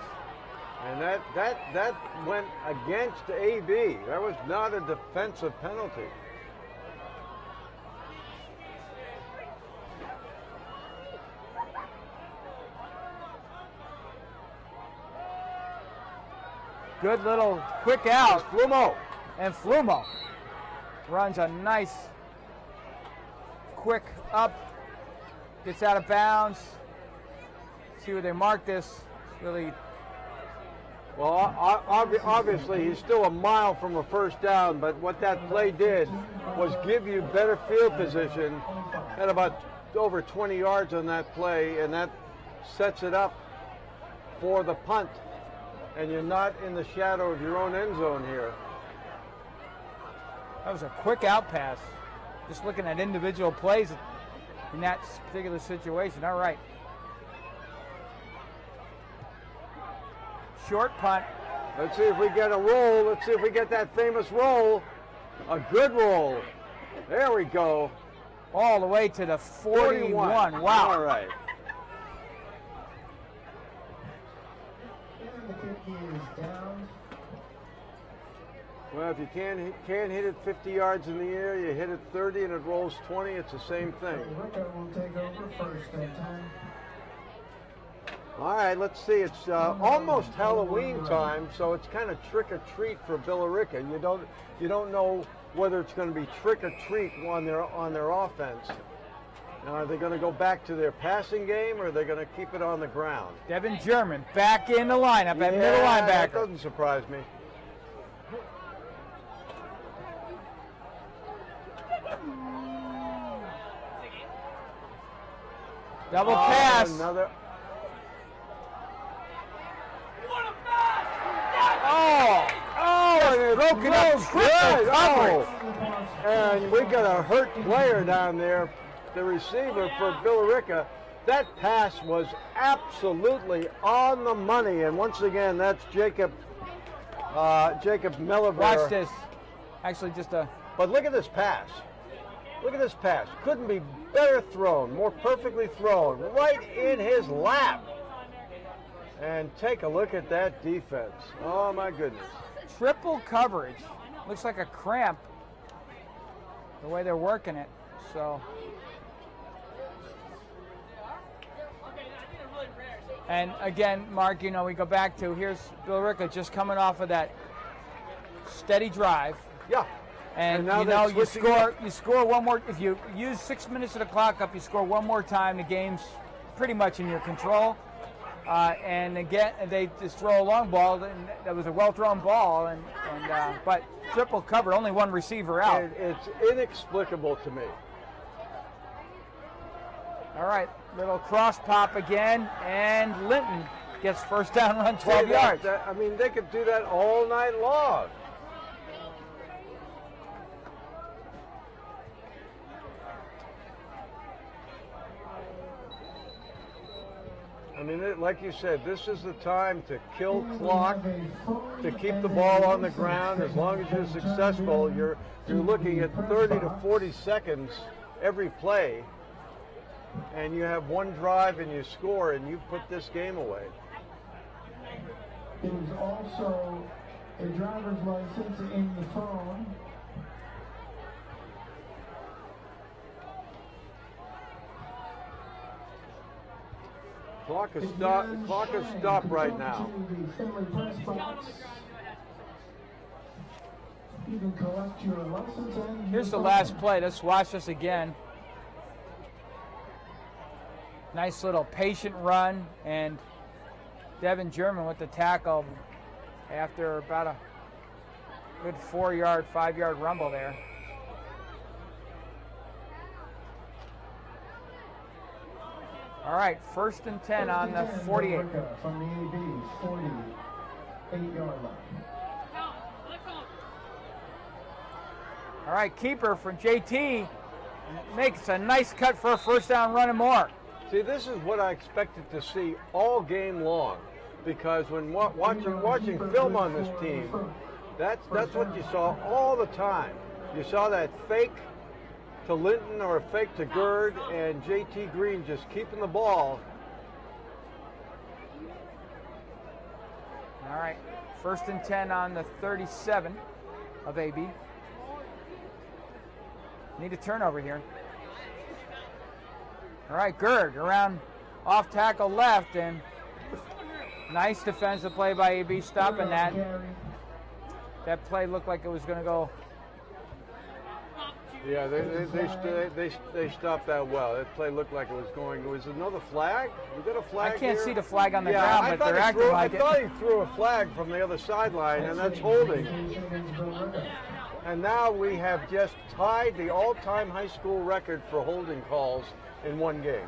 And that went against AB. That was not a defensive penalty. Good little quick out. Flumo. And Flumo runs a nice quick up, gets out of bounds. See where they mark this. Really. Well, obviously he's still a mile from a first down, but what that play did was give you better field position at about over 20 yards on that play, and that sets it up for the punt. And you're not in the shadow of your own end zone here. That was a quick out pass. Just looking at individual plays in that particular situation. All right. Short punt. Let's see if we get a roll. Let's see if we get that famous roll. A good roll. There we go. All the way to the 41. Wow. All right. And the kick is down. Well, if you can't hit it 50 yards in the air, you hit it 30 and it rolls 20, it's the same thing. Billerica will take over first and 10. All right, let's see. It's almost Halloween time, so it's kind of trick or treat for Billerica. You don't know whether it's going to be trick or treat on their offense. Now, are they going to go back to their passing game, or are they going to keep it on the ground? Devin German back in the lineup at middle That linebacker. doesn't surprise me. Double pass. Another. It's broken up. Triple coverage. And we got a hurt player down there, the receiver for Billerica. That pass was absolutely on the money. And once again, that's Jacob Melliver. Watch this. Actually, just a. But look at this pass. Look at this pass. Couldn't be better thrown, more perfectly thrown, right in his lap. And take a look at that defense. Oh, my goodness. Triple coverage. Looks like a cramp the way they're working it. So. And again, Mark, you know, we go back to here's Billerica just coming off of that steady drive. Yeah. And now you know, they're you score one more. If you use 6 minutes of the clock up, you score one more time. The game's pretty much in your control. And again, they just throw a long ball, and that was a well-thrown ball. But triple cover, only one receiver out. It's inexplicable to me. All right, little cross pop again, and Linton gets first down run, 12 yards. I mean, they could do that all night long. I mean, like you said, this is the time to kill clock, to keep the ball on the ground. As long as you're successful, you're looking at 30 to 40 seconds every play, and you have one drive and you score, and you put this game away. There is also a driver's license in the phone. Clock is stopped right now. You can collect your license and Here's the last play. Let's watch this again. Nice little patient run, and Devin German with the tackle after about a good 4-yard, 5-yard rumble there. All right, 1st and 10 on the 48. From the AB, 48-yard line. All right, keeper from JT makes a nice cut for a first down run and more. See, this is what I expected to see all game long, because when watching film on this team, that's what you saw all the time. You saw that fake to Linton or a fake to Gerd, and JT Green just keeping the ball. All right, 1st and 10 on the 37 of AB. Need a turnover here. All right, Gerd around off tackle left, and Nice defensive play by AB stopping that. That play looked like it was going to go. Yeah, they stopped that well. That play looked like it was going. Was it another flag? We got a flag I can't here? see the flag on the Yeah, ground, but they're acting like I thought it. he threw a flag from the other sideline, and that's holding. And now we have just tied the all-time high school record for holding calls in one game.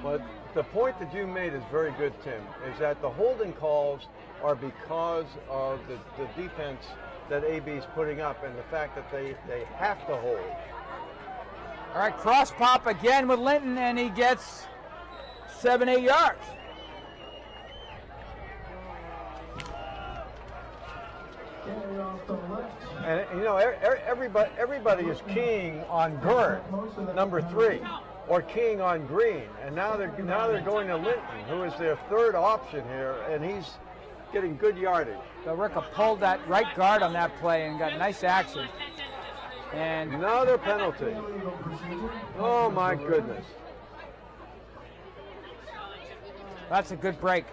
But the point that you made is very good, Tim, is that the holding calls are because of the defense that AB is putting up and the fact that they have to hold. All right, cross pop again with Linton, and he gets 7-8 yards. And you know, everybody is keying on Gerd, number 3, or keying on Green, and now they're going to Linton, who is their third option here, and he's getting good yardage. Billerica pulled that right guard on that play and got nice action. And another penalty. Oh my goodness. That's a good break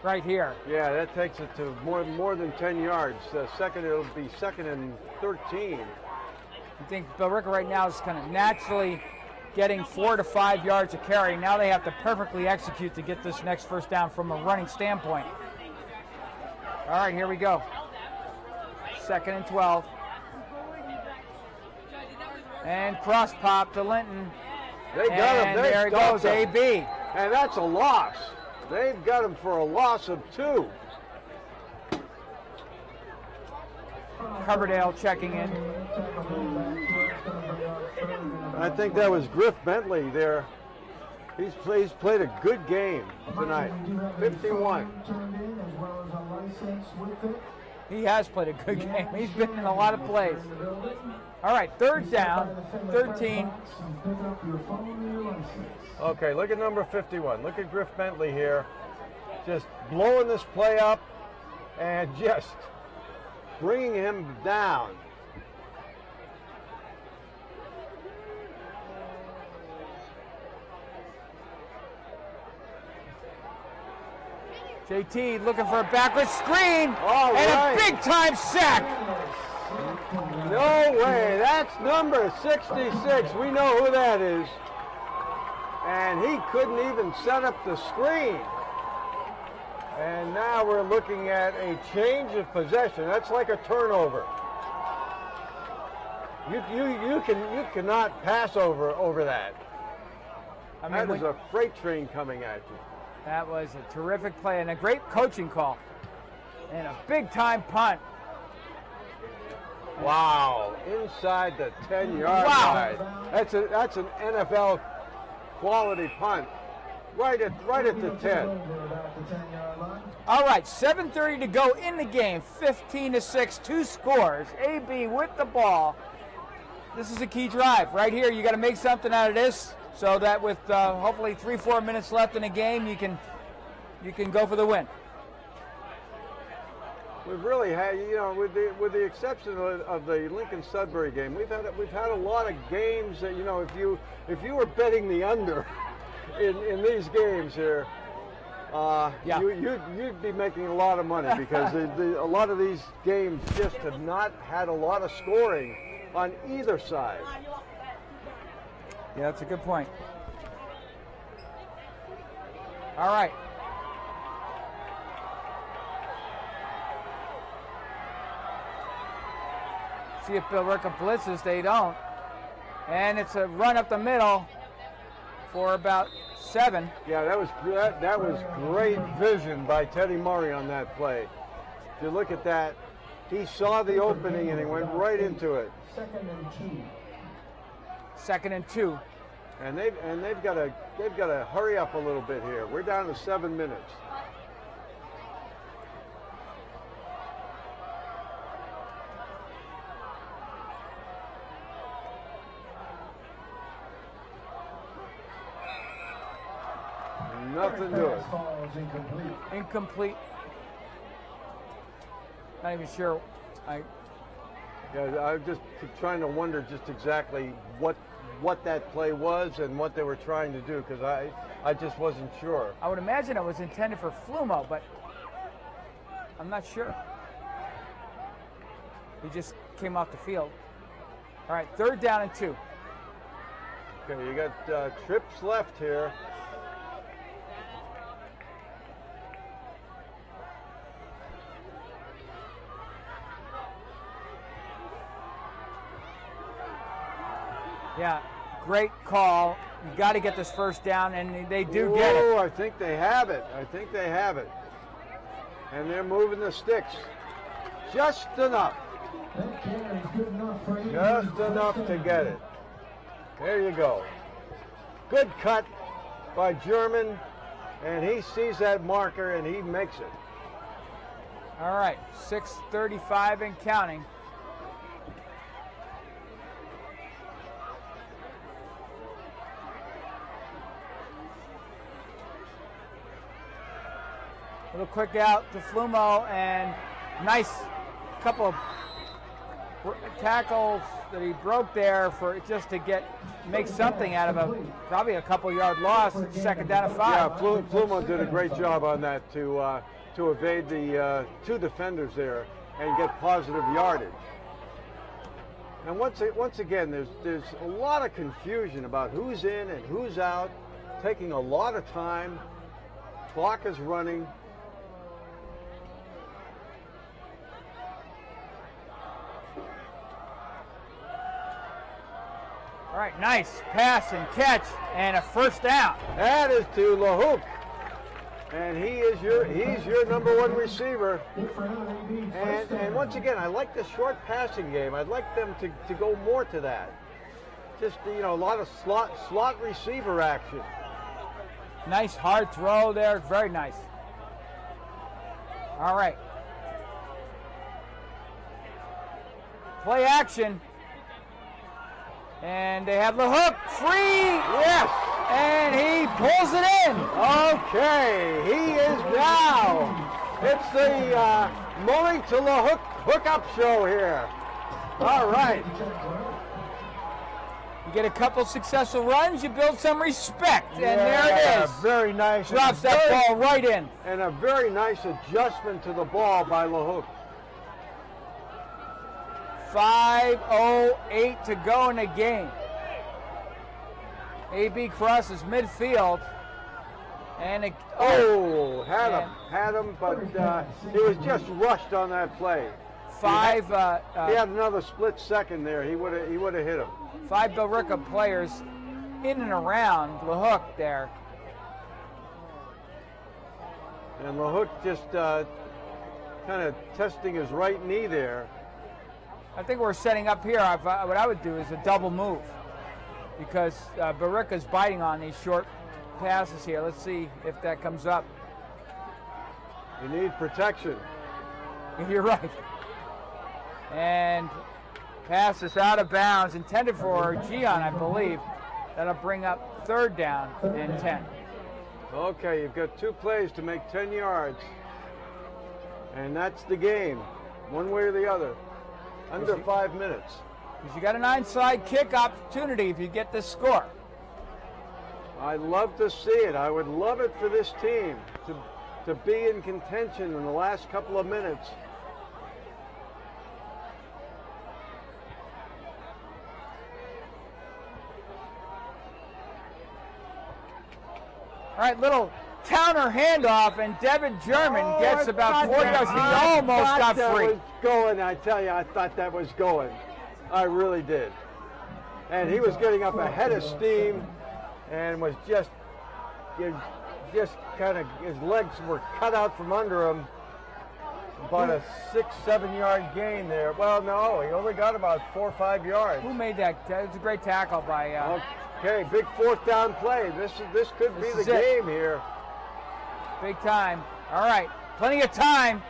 right here. Yeah, that takes it to more than 10 yards. It'll be 2nd and 13. I think Billerica right now is kind of naturally getting 4 to 5 yards of carry. Now they have to perfectly execute to get this next first down from a running standpoint. All right, here we go. 2nd and 12. And cross pop to Linton. They got him. There he goes, AB. And that's a loss. They've got him for a loss of 2. Coverdale checking in. I think that was Griff Bentley there. He's played a good game tonight. 51. He has played a good game. He's been in a lot of plays. All right, 3rd down, 13. Okay, look at number 51. Look at Griff Bentley here. Just blowing this play up and just bringing him down. JT looking for a backward screen. All and right. a big-time sack. No way. That's number 66. We know who that is. And he couldn't even set up the screen. And now we're looking at a change of possession. That's like a turnover. You cannot pass over that. I mean, that is a freight train coming at you. That was a terrific play and a great coaching call. And a big-time punt. Wow, inside the 10-yard Wow. line. That's an NFL quality punt. Right at the 10. All right, 7:30 to go in the game. 15-6, 2 scores. AB with the ball. This is a key drive right here. You got to make something out of this, so that with hopefully 3-4 minutes left in the game, you can go for the win. We've really had, you know, with the exception of the Lincoln-Sudbury game, we've had a lot of games that, you know, if you were betting the under in these games here, Yeah. you'd be making a lot of money because a lot of these games just have not had a lot of scoring on either side. Yeah, that's a good point. All right. See if Billerica blitzes. They don't. And it's a run up the middle for about 7. Yeah, that was great vision by Teddy Murray on that play. If you look at that, he saw the opening and he went right into it. 2nd and 2. And they've got to hurry up a little bit here. We're down to 7 minutes. Nothing to it. Incomplete. Not even sure. Yeah, I'm just trying to wonder just exactly what what that play was and what they were trying to do, because I just wasn't sure. I would imagine it was intended for Flumo, but I'm not sure. He just came off the field. All right, 3rd down and 2. Okay, you got trips left here. Yeah, great call. You got to get this 1st down, and they do get it. I think they have it. I think they have it. And they're moving the sticks just enough. Just enough to get it. There you go. Good cut by German, and he sees that marker and he makes it. All right, 6:35 and counting. Little quick out to Flumo, and nice couple of tackles that he broke there for just to make something out of probably a couple-yard loss. 2nd down and 5. Yeah, Flumo did a great job on that to evade the 2 defenders there and get positive yardage. And once again, there's a lot of confusion about who's in and who's out, taking a lot of time. Clock is running. All right, nice pass and catch, and a 1st down. That is to LaHook, and he's your number 1 receiver. And once again, I like the short passing game. I'd like them to go more to that. Just a lot of slot receiver action. Nice hard throw there, very nice. All right. Play action. And they have LaHook free. Yes. And he pulls it in. Okay, he is now. It's the Mully to LaHook hookup show here. All right. You get a couple successful runs, you build some respect. And there it is. Very nice. Drops that ball right in. And a very nice adjustment to the ball by LaHook. 5:08 to go in the game. AB crosses midfield, and had him, but he was just rushed on that play. He had another split second there. He would have hit him. 5 Billerica players in and around LaHook there. And LaHook just kind of testing his right knee there. I think we're setting up here. What I would do is a double move, because Billerica's biting on these short passes here. Let's see if that comes up. You need protection. You're right. And pass is out of bounds, intended for Gian, I believe. That'll bring up 3rd down and 10. Okay, you've got 2 plays to make 10 yards. And that's the game, one way or the other. Under 5 minutes. Because you got an onside kick opportunity if you get this score. I'd love to see it. I would love it for this team to be in contention in the last couple of minutes. All right, little counter handoff, and Devin German gets about 4 yards. He almost got free. Was going, I tell you, I thought that was going. I really did. And he was getting up ahead of steam, and was just kind of, his legs were cut out from under him. About a 6-7 yard gain there. Well, no, he only got about 4 or 5 yards. Who made that? It was a great tackle by. Okay, big 4th down play. This could be the game here. Big time. All right, plenty of time.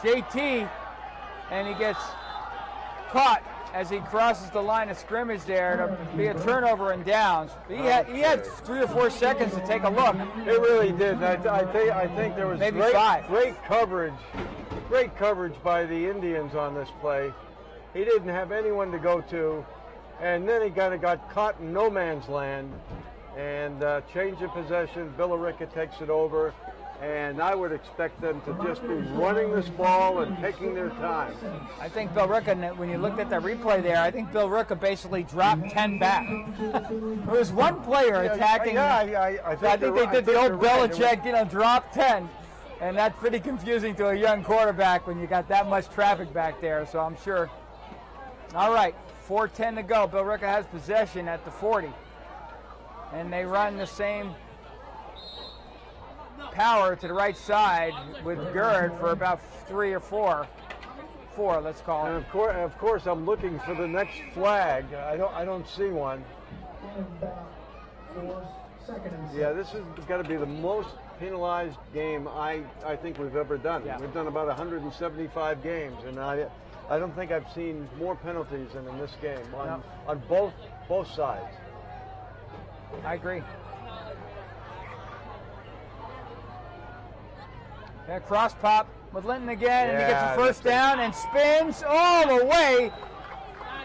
JT, and he gets caught as he crosses the line of scrimmage there to be a turnover and downs. He had 3 or 4 seconds to take a look. It really did. I think there was maybe great 5. Great coverage by the Indians on this play. He didn't have anyone to go to, and then he kind of got caught in no man's land. And change of possession, Billerica takes it over, and I would expect them to just be running this ball and taking their time. I think Billerica, when you looked at the replay there, I think Billerica basically dropped 10 back. There was one player attacking. I think they did the old Belichick, drop 10. And that's pretty confusing to a young quarterback when you got that much traffic back there, so I'm sure. All right, 4:10 to go. Billerica has possession at the 40. And they run the same power to the right side with Gerd for about 3 or 4. 4, let's call it. And of course, I'm looking for the next flag. I don't see one. Yeah, this has got to be the most penalized game I think we've ever done. Yeah. We've done about 175 games, and I don't think I've seen more penalties than in this game on both sides. I agree. That cross pop with Linton again, and he gets a first down and spins all the way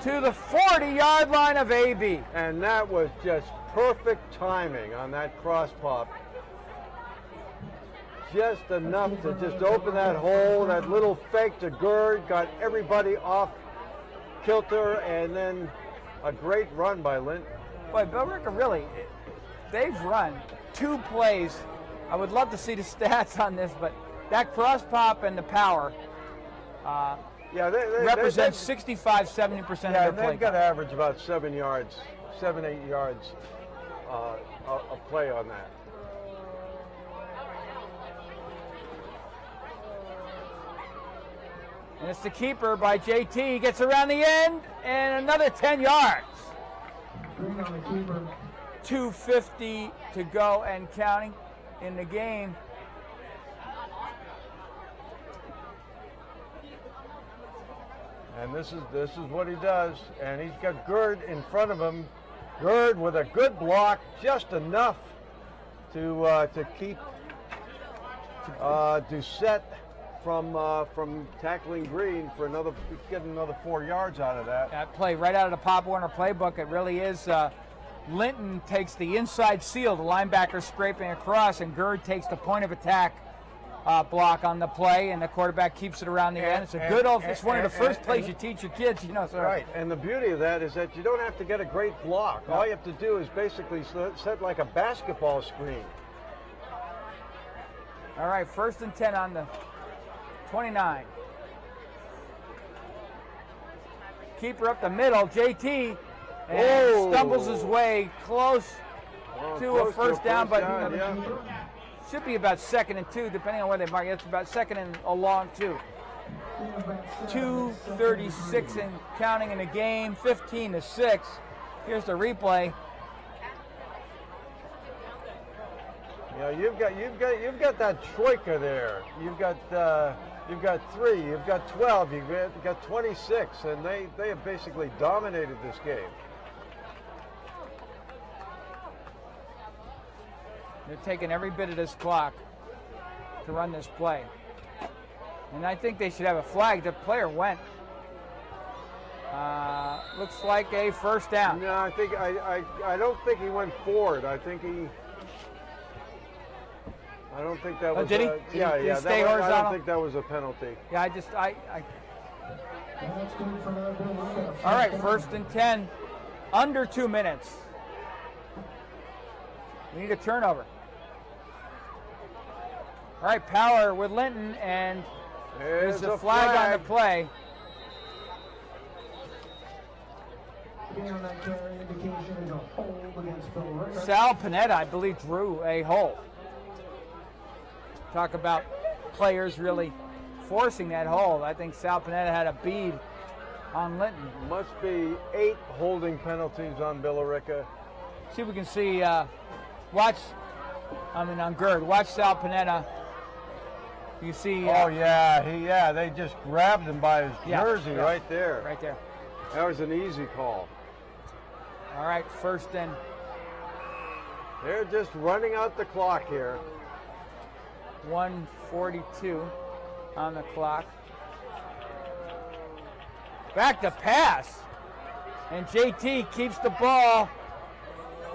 to the 40-yard line of AB. And that was just perfect timing on that cross pop. Just enough to just open that hole. That little fake to Gerd got everybody off kilter, and then a great run by Linton. Boy, Billerica really, they've run 2 plays. I would love to see the stats on this, but that cross pop and the power represents 65, 70% of their play. They've got to average about 7 yards, 7-8 yards a play on that. And it's the keeper by JT. He gets around the end and another 10 yards. 2:50 to go and counting in the game. And this is what he does. And he's got Gerd in front of him. Gerd with a good block, just enough to keep Doucette from tackling Green for getting another 4 yards out of that. That play right out of the Pop Warner playbook. It really is. Linton takes the inside seal, the linebacker scraping across, and Gerd takes the point of attack block on the play, and the quarterback keeps it around the end. It's it's one of the first plays you teach your kids, So. Right, and the beauty of that is that you don't have to get a great block. All you have to do is basically set like a basketball screen. All right, 1st and 10 on the 29. Keeper up the middle, JT, and stumbles his way close to a first down, but should be about 2nd and 2, depending on where they mark it. It's about 2nd and a long 2. 2:36 and counting in the game, 15-6. Here's the replay. Yeah, you've got that troika there. You've got 3, you've got 12, you've got 26, and they have basically dominated this game. They're taking every bit of this clock to run this play. And I think they should have a flag. The player went. Looks like a first down. No, I don't think he went forward. I don't think that was. Did he? Yeah. Did he stay horizontal? I don't think that was a penalty. Yeah, All right, 1st and 10, under 2 minutes. We need a turnover. All right, power with Linton, and there's a flag on the play. Sal Panetta, I believe, drew a hold. Talk about players really forcing that hold. I think Sal Panetta had a bead on Linton. Must be 8 holding penalties on Billerica. See if we can see, on Gerd. Watch Sal Panetta. You see. They just grabbed him by his jersey right there. Right there. That was an easy call. All right, 1st and. They're just running out the clock here. 1:42 on the clock. Back to pass. And JT keeps the ball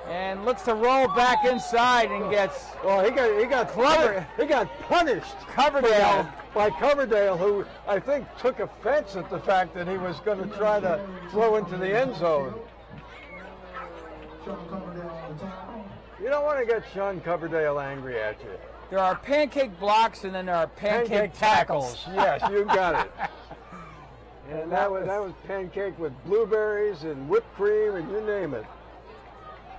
and looks to roll back inside and gets Well, he got Clever. He got punished Coverdale. by Coverdale, who I think took offense at the fact that he was going to try to throw into the end zone. You don't want to get Sean Coverdale angry at you. There are pancake blocks and then there are pancake tackles. Yes, you got it. And that was pancake with blueberries and whipped cream and you name it.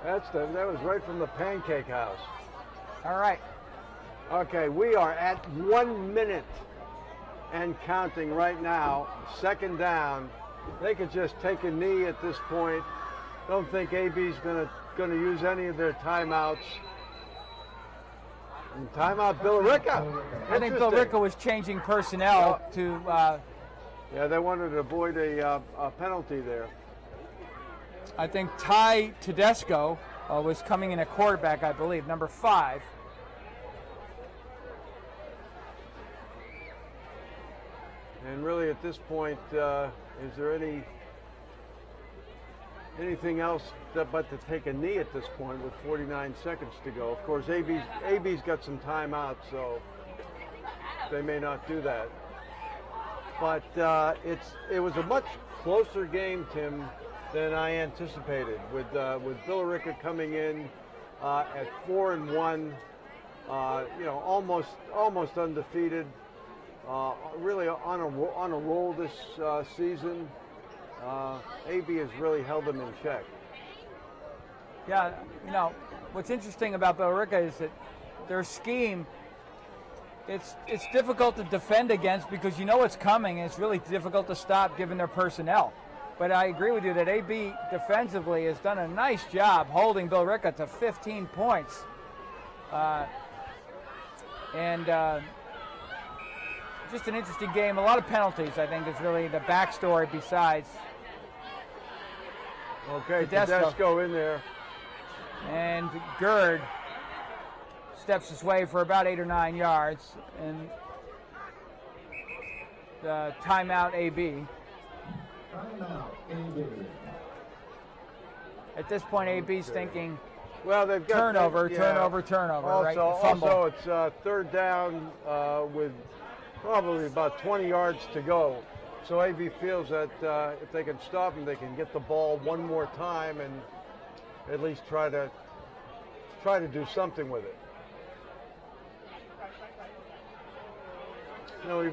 That was right from the pancake house. All right. Okay, we are at 1 minute and counting right now. Second down. They could just take a knee at this point. Don't think AB's gonna use any of their timeouts. And timeout Billerica. I think Billerica was changing personnel to. Yeah, they wanted to avoid a penalty there. I think Ty Tedesco was coming in at quarterback, I believe, number 5. And really, at this point, is there anything else but to take a knee at this point with 49 seconds to go? Of course, AB's got some timeouts, so they may not do that. But it was a much closer game, Tim, than I anticipated. With Billerica coming in at 4-1, almost undefeated. Really on a roll this season. AB has really held them in check. Yeah, what's interesting about Billerica is that their scheme, it's difficult to defend against because you know it's coming, and it's really difficult to stop given their personnel. But I agree with you that AB defensively has done a nice job holding Billerica to 15 points. Just an interesting game. A lot of penalties, I think, is really the backstory besides. Okay, Tedesco in there. And Gerd steps his way for about 8 or 9 yards. And the timeout AB. At this point, AB's thinking, well, they've got turnover. Also, right? Also, it's third down with probably about 20 yards to go. So AB feels that if they can stop him, they can get the ball one more time and at least try to do something with it. We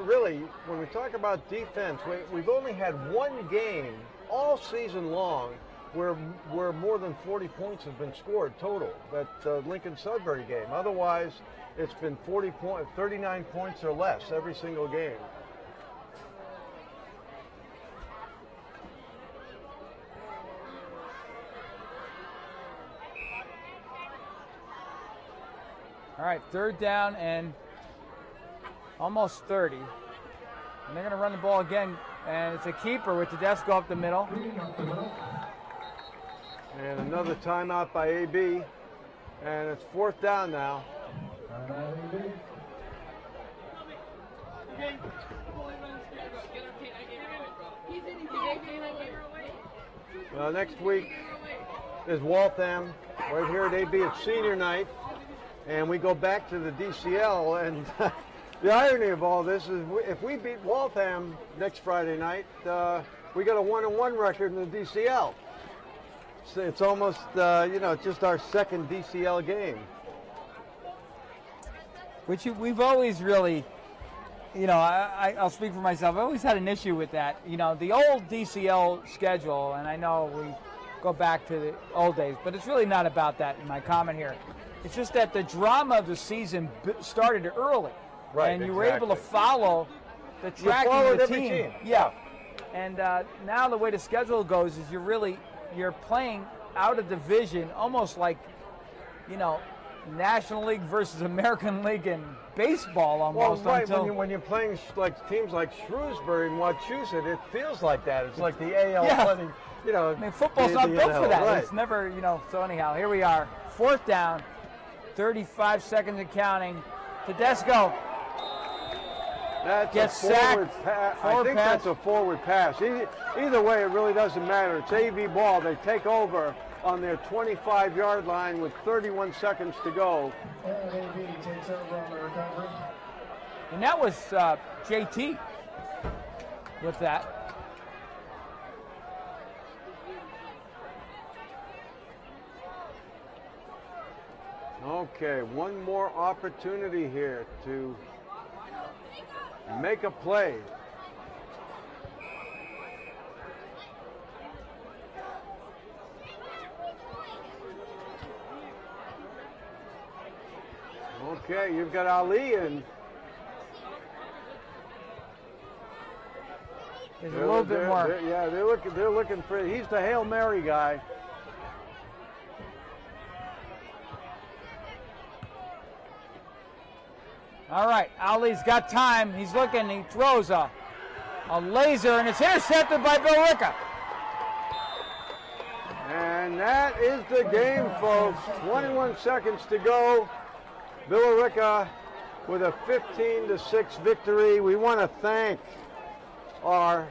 really, when we talk about defense, we've only had one game all season long where more than 40 points have been scored total. That Lincoln-Sudbury game. Otherwise, it's been 39 points or less every single game. All right, third down and almost 30. And they're going to run the ball again, and it's a keeper with Tedesco up the middle. And another timeout by AB, and it's fourth down now. Well, next week is Waltham, right here at AB. It's senior night, and we go back to the DCL, and the irony of all this is if we beat Waltham next Friday night, we got a 1-1 record in the DCL. So it's almost, just our second DCL game. Which we've always really, I'll speak for myself. I've always had an issue with that. The old DCL schedule, and I know we go back to the old days, but it's really not about that in my comment here. It's just that the drama of the season started early. Right, and you were able to follow the tracking of the team. Yeah. And now the way the schedule goes is you're playing out of division, almost like, National League versus American League in baseball almost. Well, right, when you're playing like teams like Shrewsbury and Wachusett, it feels like that. It's like the AL playing, I mean, football's not built for that. Right. It's never, so anyhow, here we are. Fourth down, 35 seconds and counting. Tedesco. That's Gets a forward sacked. pass. I Forward think pass. that's a forward pass. Either way, it really doesn't matter. It's AB ball. They take over on their 25-yard line with 31 seconds to go. And AB takes over on the recovery. And that was JT with that. Okay, one more opportunity here to make a play. Okay, you've got Ali and There's a little bit more. Yeah, they're looking for. He's the Hail Mary guy. All right, Ali's got time. He's looking. He throws a laser, and it's intercepted by Billerica. And that is the game, folks. 21 seconds to go. Billerica with a 15-6 victory. We want to thank our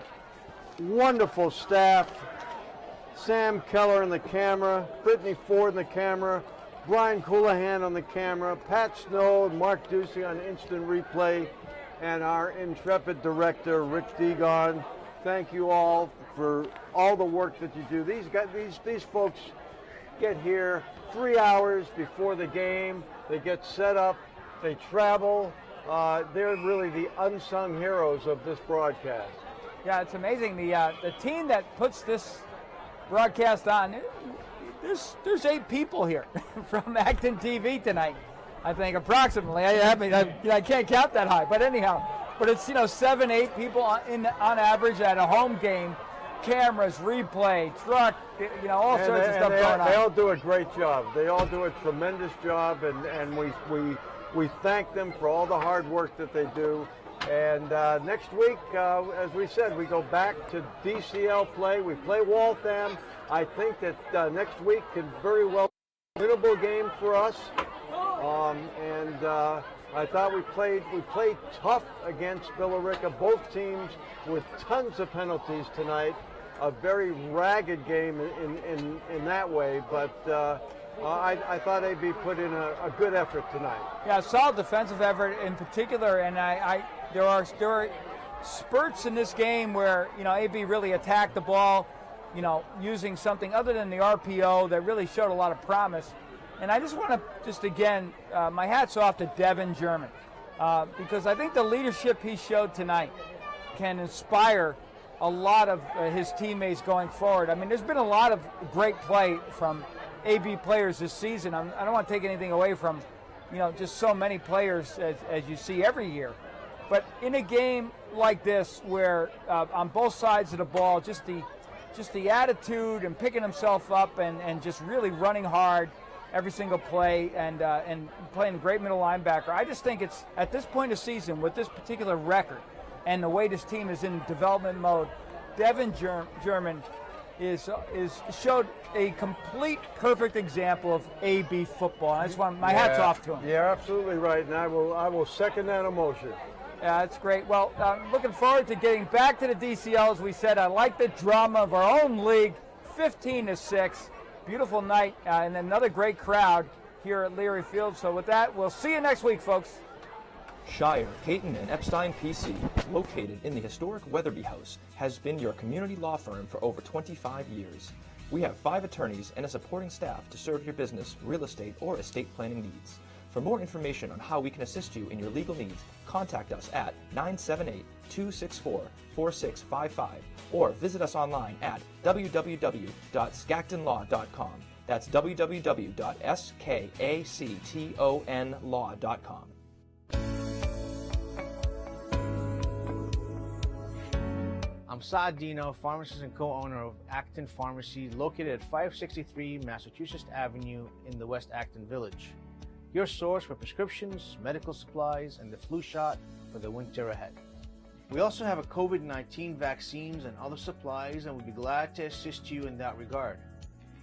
wonderful staff. Sam Keller in the camera, Brittany Ford in the camera, Brian Coulahan on the camera, Pat Snow and Mark Ducey on instant replay, and our intrepid director, Rick Degon. Thank you all for all the work that you do. These folks get here 3 hours before the game. They get set up. They travel. They're really the unsung heroes of this broadcast. Yeah, it's amazing. The team that puts this broadcast on, there's 8 people here from ActonTV tonight, I think, approximately. I can't count that high, but anyhow. But it's 7, 8 people on average at a home game. Cameras, replay, truck, all sorts of stuff going on. They all do a great job. They all do a tremendous job, and we thank them for all the hard work that they do. And next week, as we said, we go back to DCL play. We play Waltham. I think that next week could very well be a winnable game for us. I thought we played tough against Billerica. Both teams with tons of penalties tonight. A very ragged game in that way, but I thought AB put in a good effort tonight. Yeah, solid defensive effort in particular, and there are spurts in this game where AB really attacked the ball, using something other than the RPO that really showed a lot of promise. And I just want to again, my hat's off to Devin German, because I think the leadership he showed tonight can inspire a lot of his teammates going forward. I mean, there's been a lot of great play from AB players this season. I don't want to take anything away from, just so many players as you see every year. But in a game like this, where on both sides of the ball, just the attitude and picking himself up and just really running hard every single play and playing a great middle linebacker. I just think it's, at this point of the season, with this particular record and the way this team is in development mode, Devin German showed a complete, perfect example of AB football. I just want my hats off to him. You're absolutely right, and I will second that emotion. Yeah, that's great. Well, I'm looking forward to getting back to the DCL. As we said, I like the drama of our own league, 15-6. Beautiful night and another great crowd here at Leary Field. So with that, we'll see you next week, folks. Shire, Caton, and Epstein PC, located in the historic Weatherby House, has been your community law firm for over 25 years. We have 5 attorneys and a supporting staff to serve your business, real estate, or estate planning needs. For more information on how we can assist you in your legal needs, contact us at 978-264-4655 or visit us online at www.skactonlaw.com. That's www.skactonlaw.com. I'm Saad Dino, pharmacist and co-owner of Acton Pharmacy, located at 563 Massachusetts Avenue in the West Acton Village. Your source for prescriptions, medical supplies, and the flu shot for the winter ahead. We also have a COVID-19 vaccines and other supplies, and we'd be glad to assist you in that regard.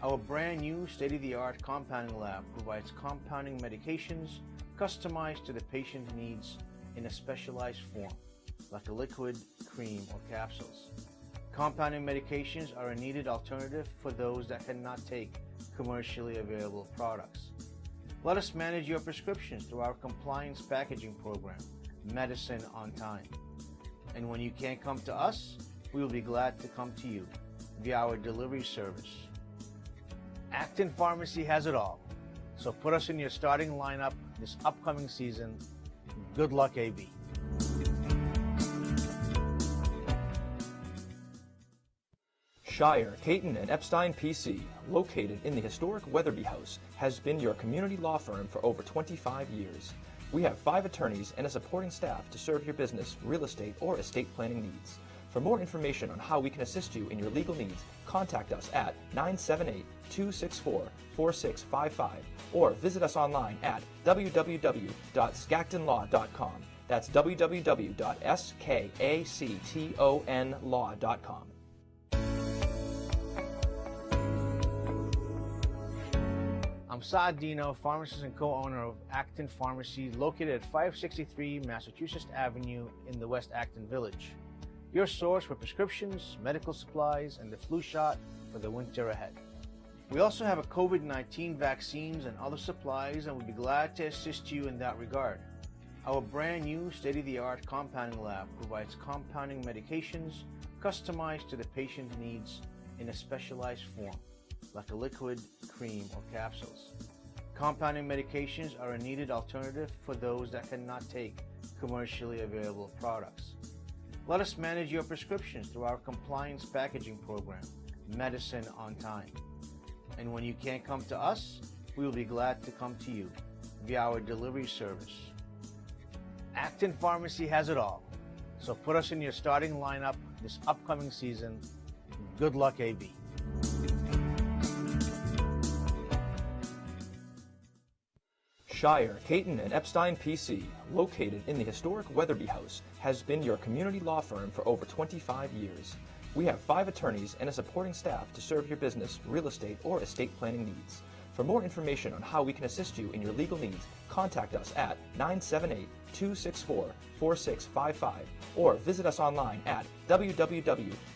Our brand new state-of-the-art compounding lab provides compounding medications customized to the patient needs in a specialized form. like a liquid, cream, or capsules. Compounding medications are a needed alternative for those that cannot take commercially available products. Let us manage your prescriptions through our compliance packaging program, Medicine on Time. And when you can't come to us, we will be glad to come to you via our delivery service. Acton Pharmacy has it all, so put us in your starting lineup this upcoming season. Good luck, AB. Shire, Caton, and Epstein PC, located in the historic Weatherby House, has been your community law firm for over 25 years. We have 5 attorneys and a supporting staff to serve your business, real estate, or estate planning needs. For more information on how we can assist you in your legal needs, contact us at 978-264-4655 or visit us online at www.skactonlaw.com. That's www.skactonlaw.com. I'm Saad Dino, pharmacist and co-owner of Acton Pharmacy, located at 563 Massachusetts Avenue in the West Acton Village. Your source for prescriptions, medical supplies, and the flu shot for the winter ahead. We also have a COVID-19 vaccines and other supplies, and we'd be glad to assist you in that regard. Our brand new state-of-the-art compounding lab provides compounding medications customized to the patient needs in a specialized form, like a liquid, cream, or capsules. Compounding medications are a needed alternative for those that cannot take commercially available products. Let us manage your prescriptions through our compliance packaging program, Medicine on Time. And when you can't come to us, we will be glad to come to you via our delivery service. Acton Pharmacy has it all, so put us in your starting lineup this upcoming season. Good luck, AB. Shire, Caton, and Epstein PC, located in the historic Weatherby House, has been your community law firm for over 25 years. We have 5 attorneys and a supporting staff to serve your business, real estate, or estate planning needs. For more information on how we can assist you in your legal needs, contact us at 978-264-4655 or visit us online at www.skactonlaw.com.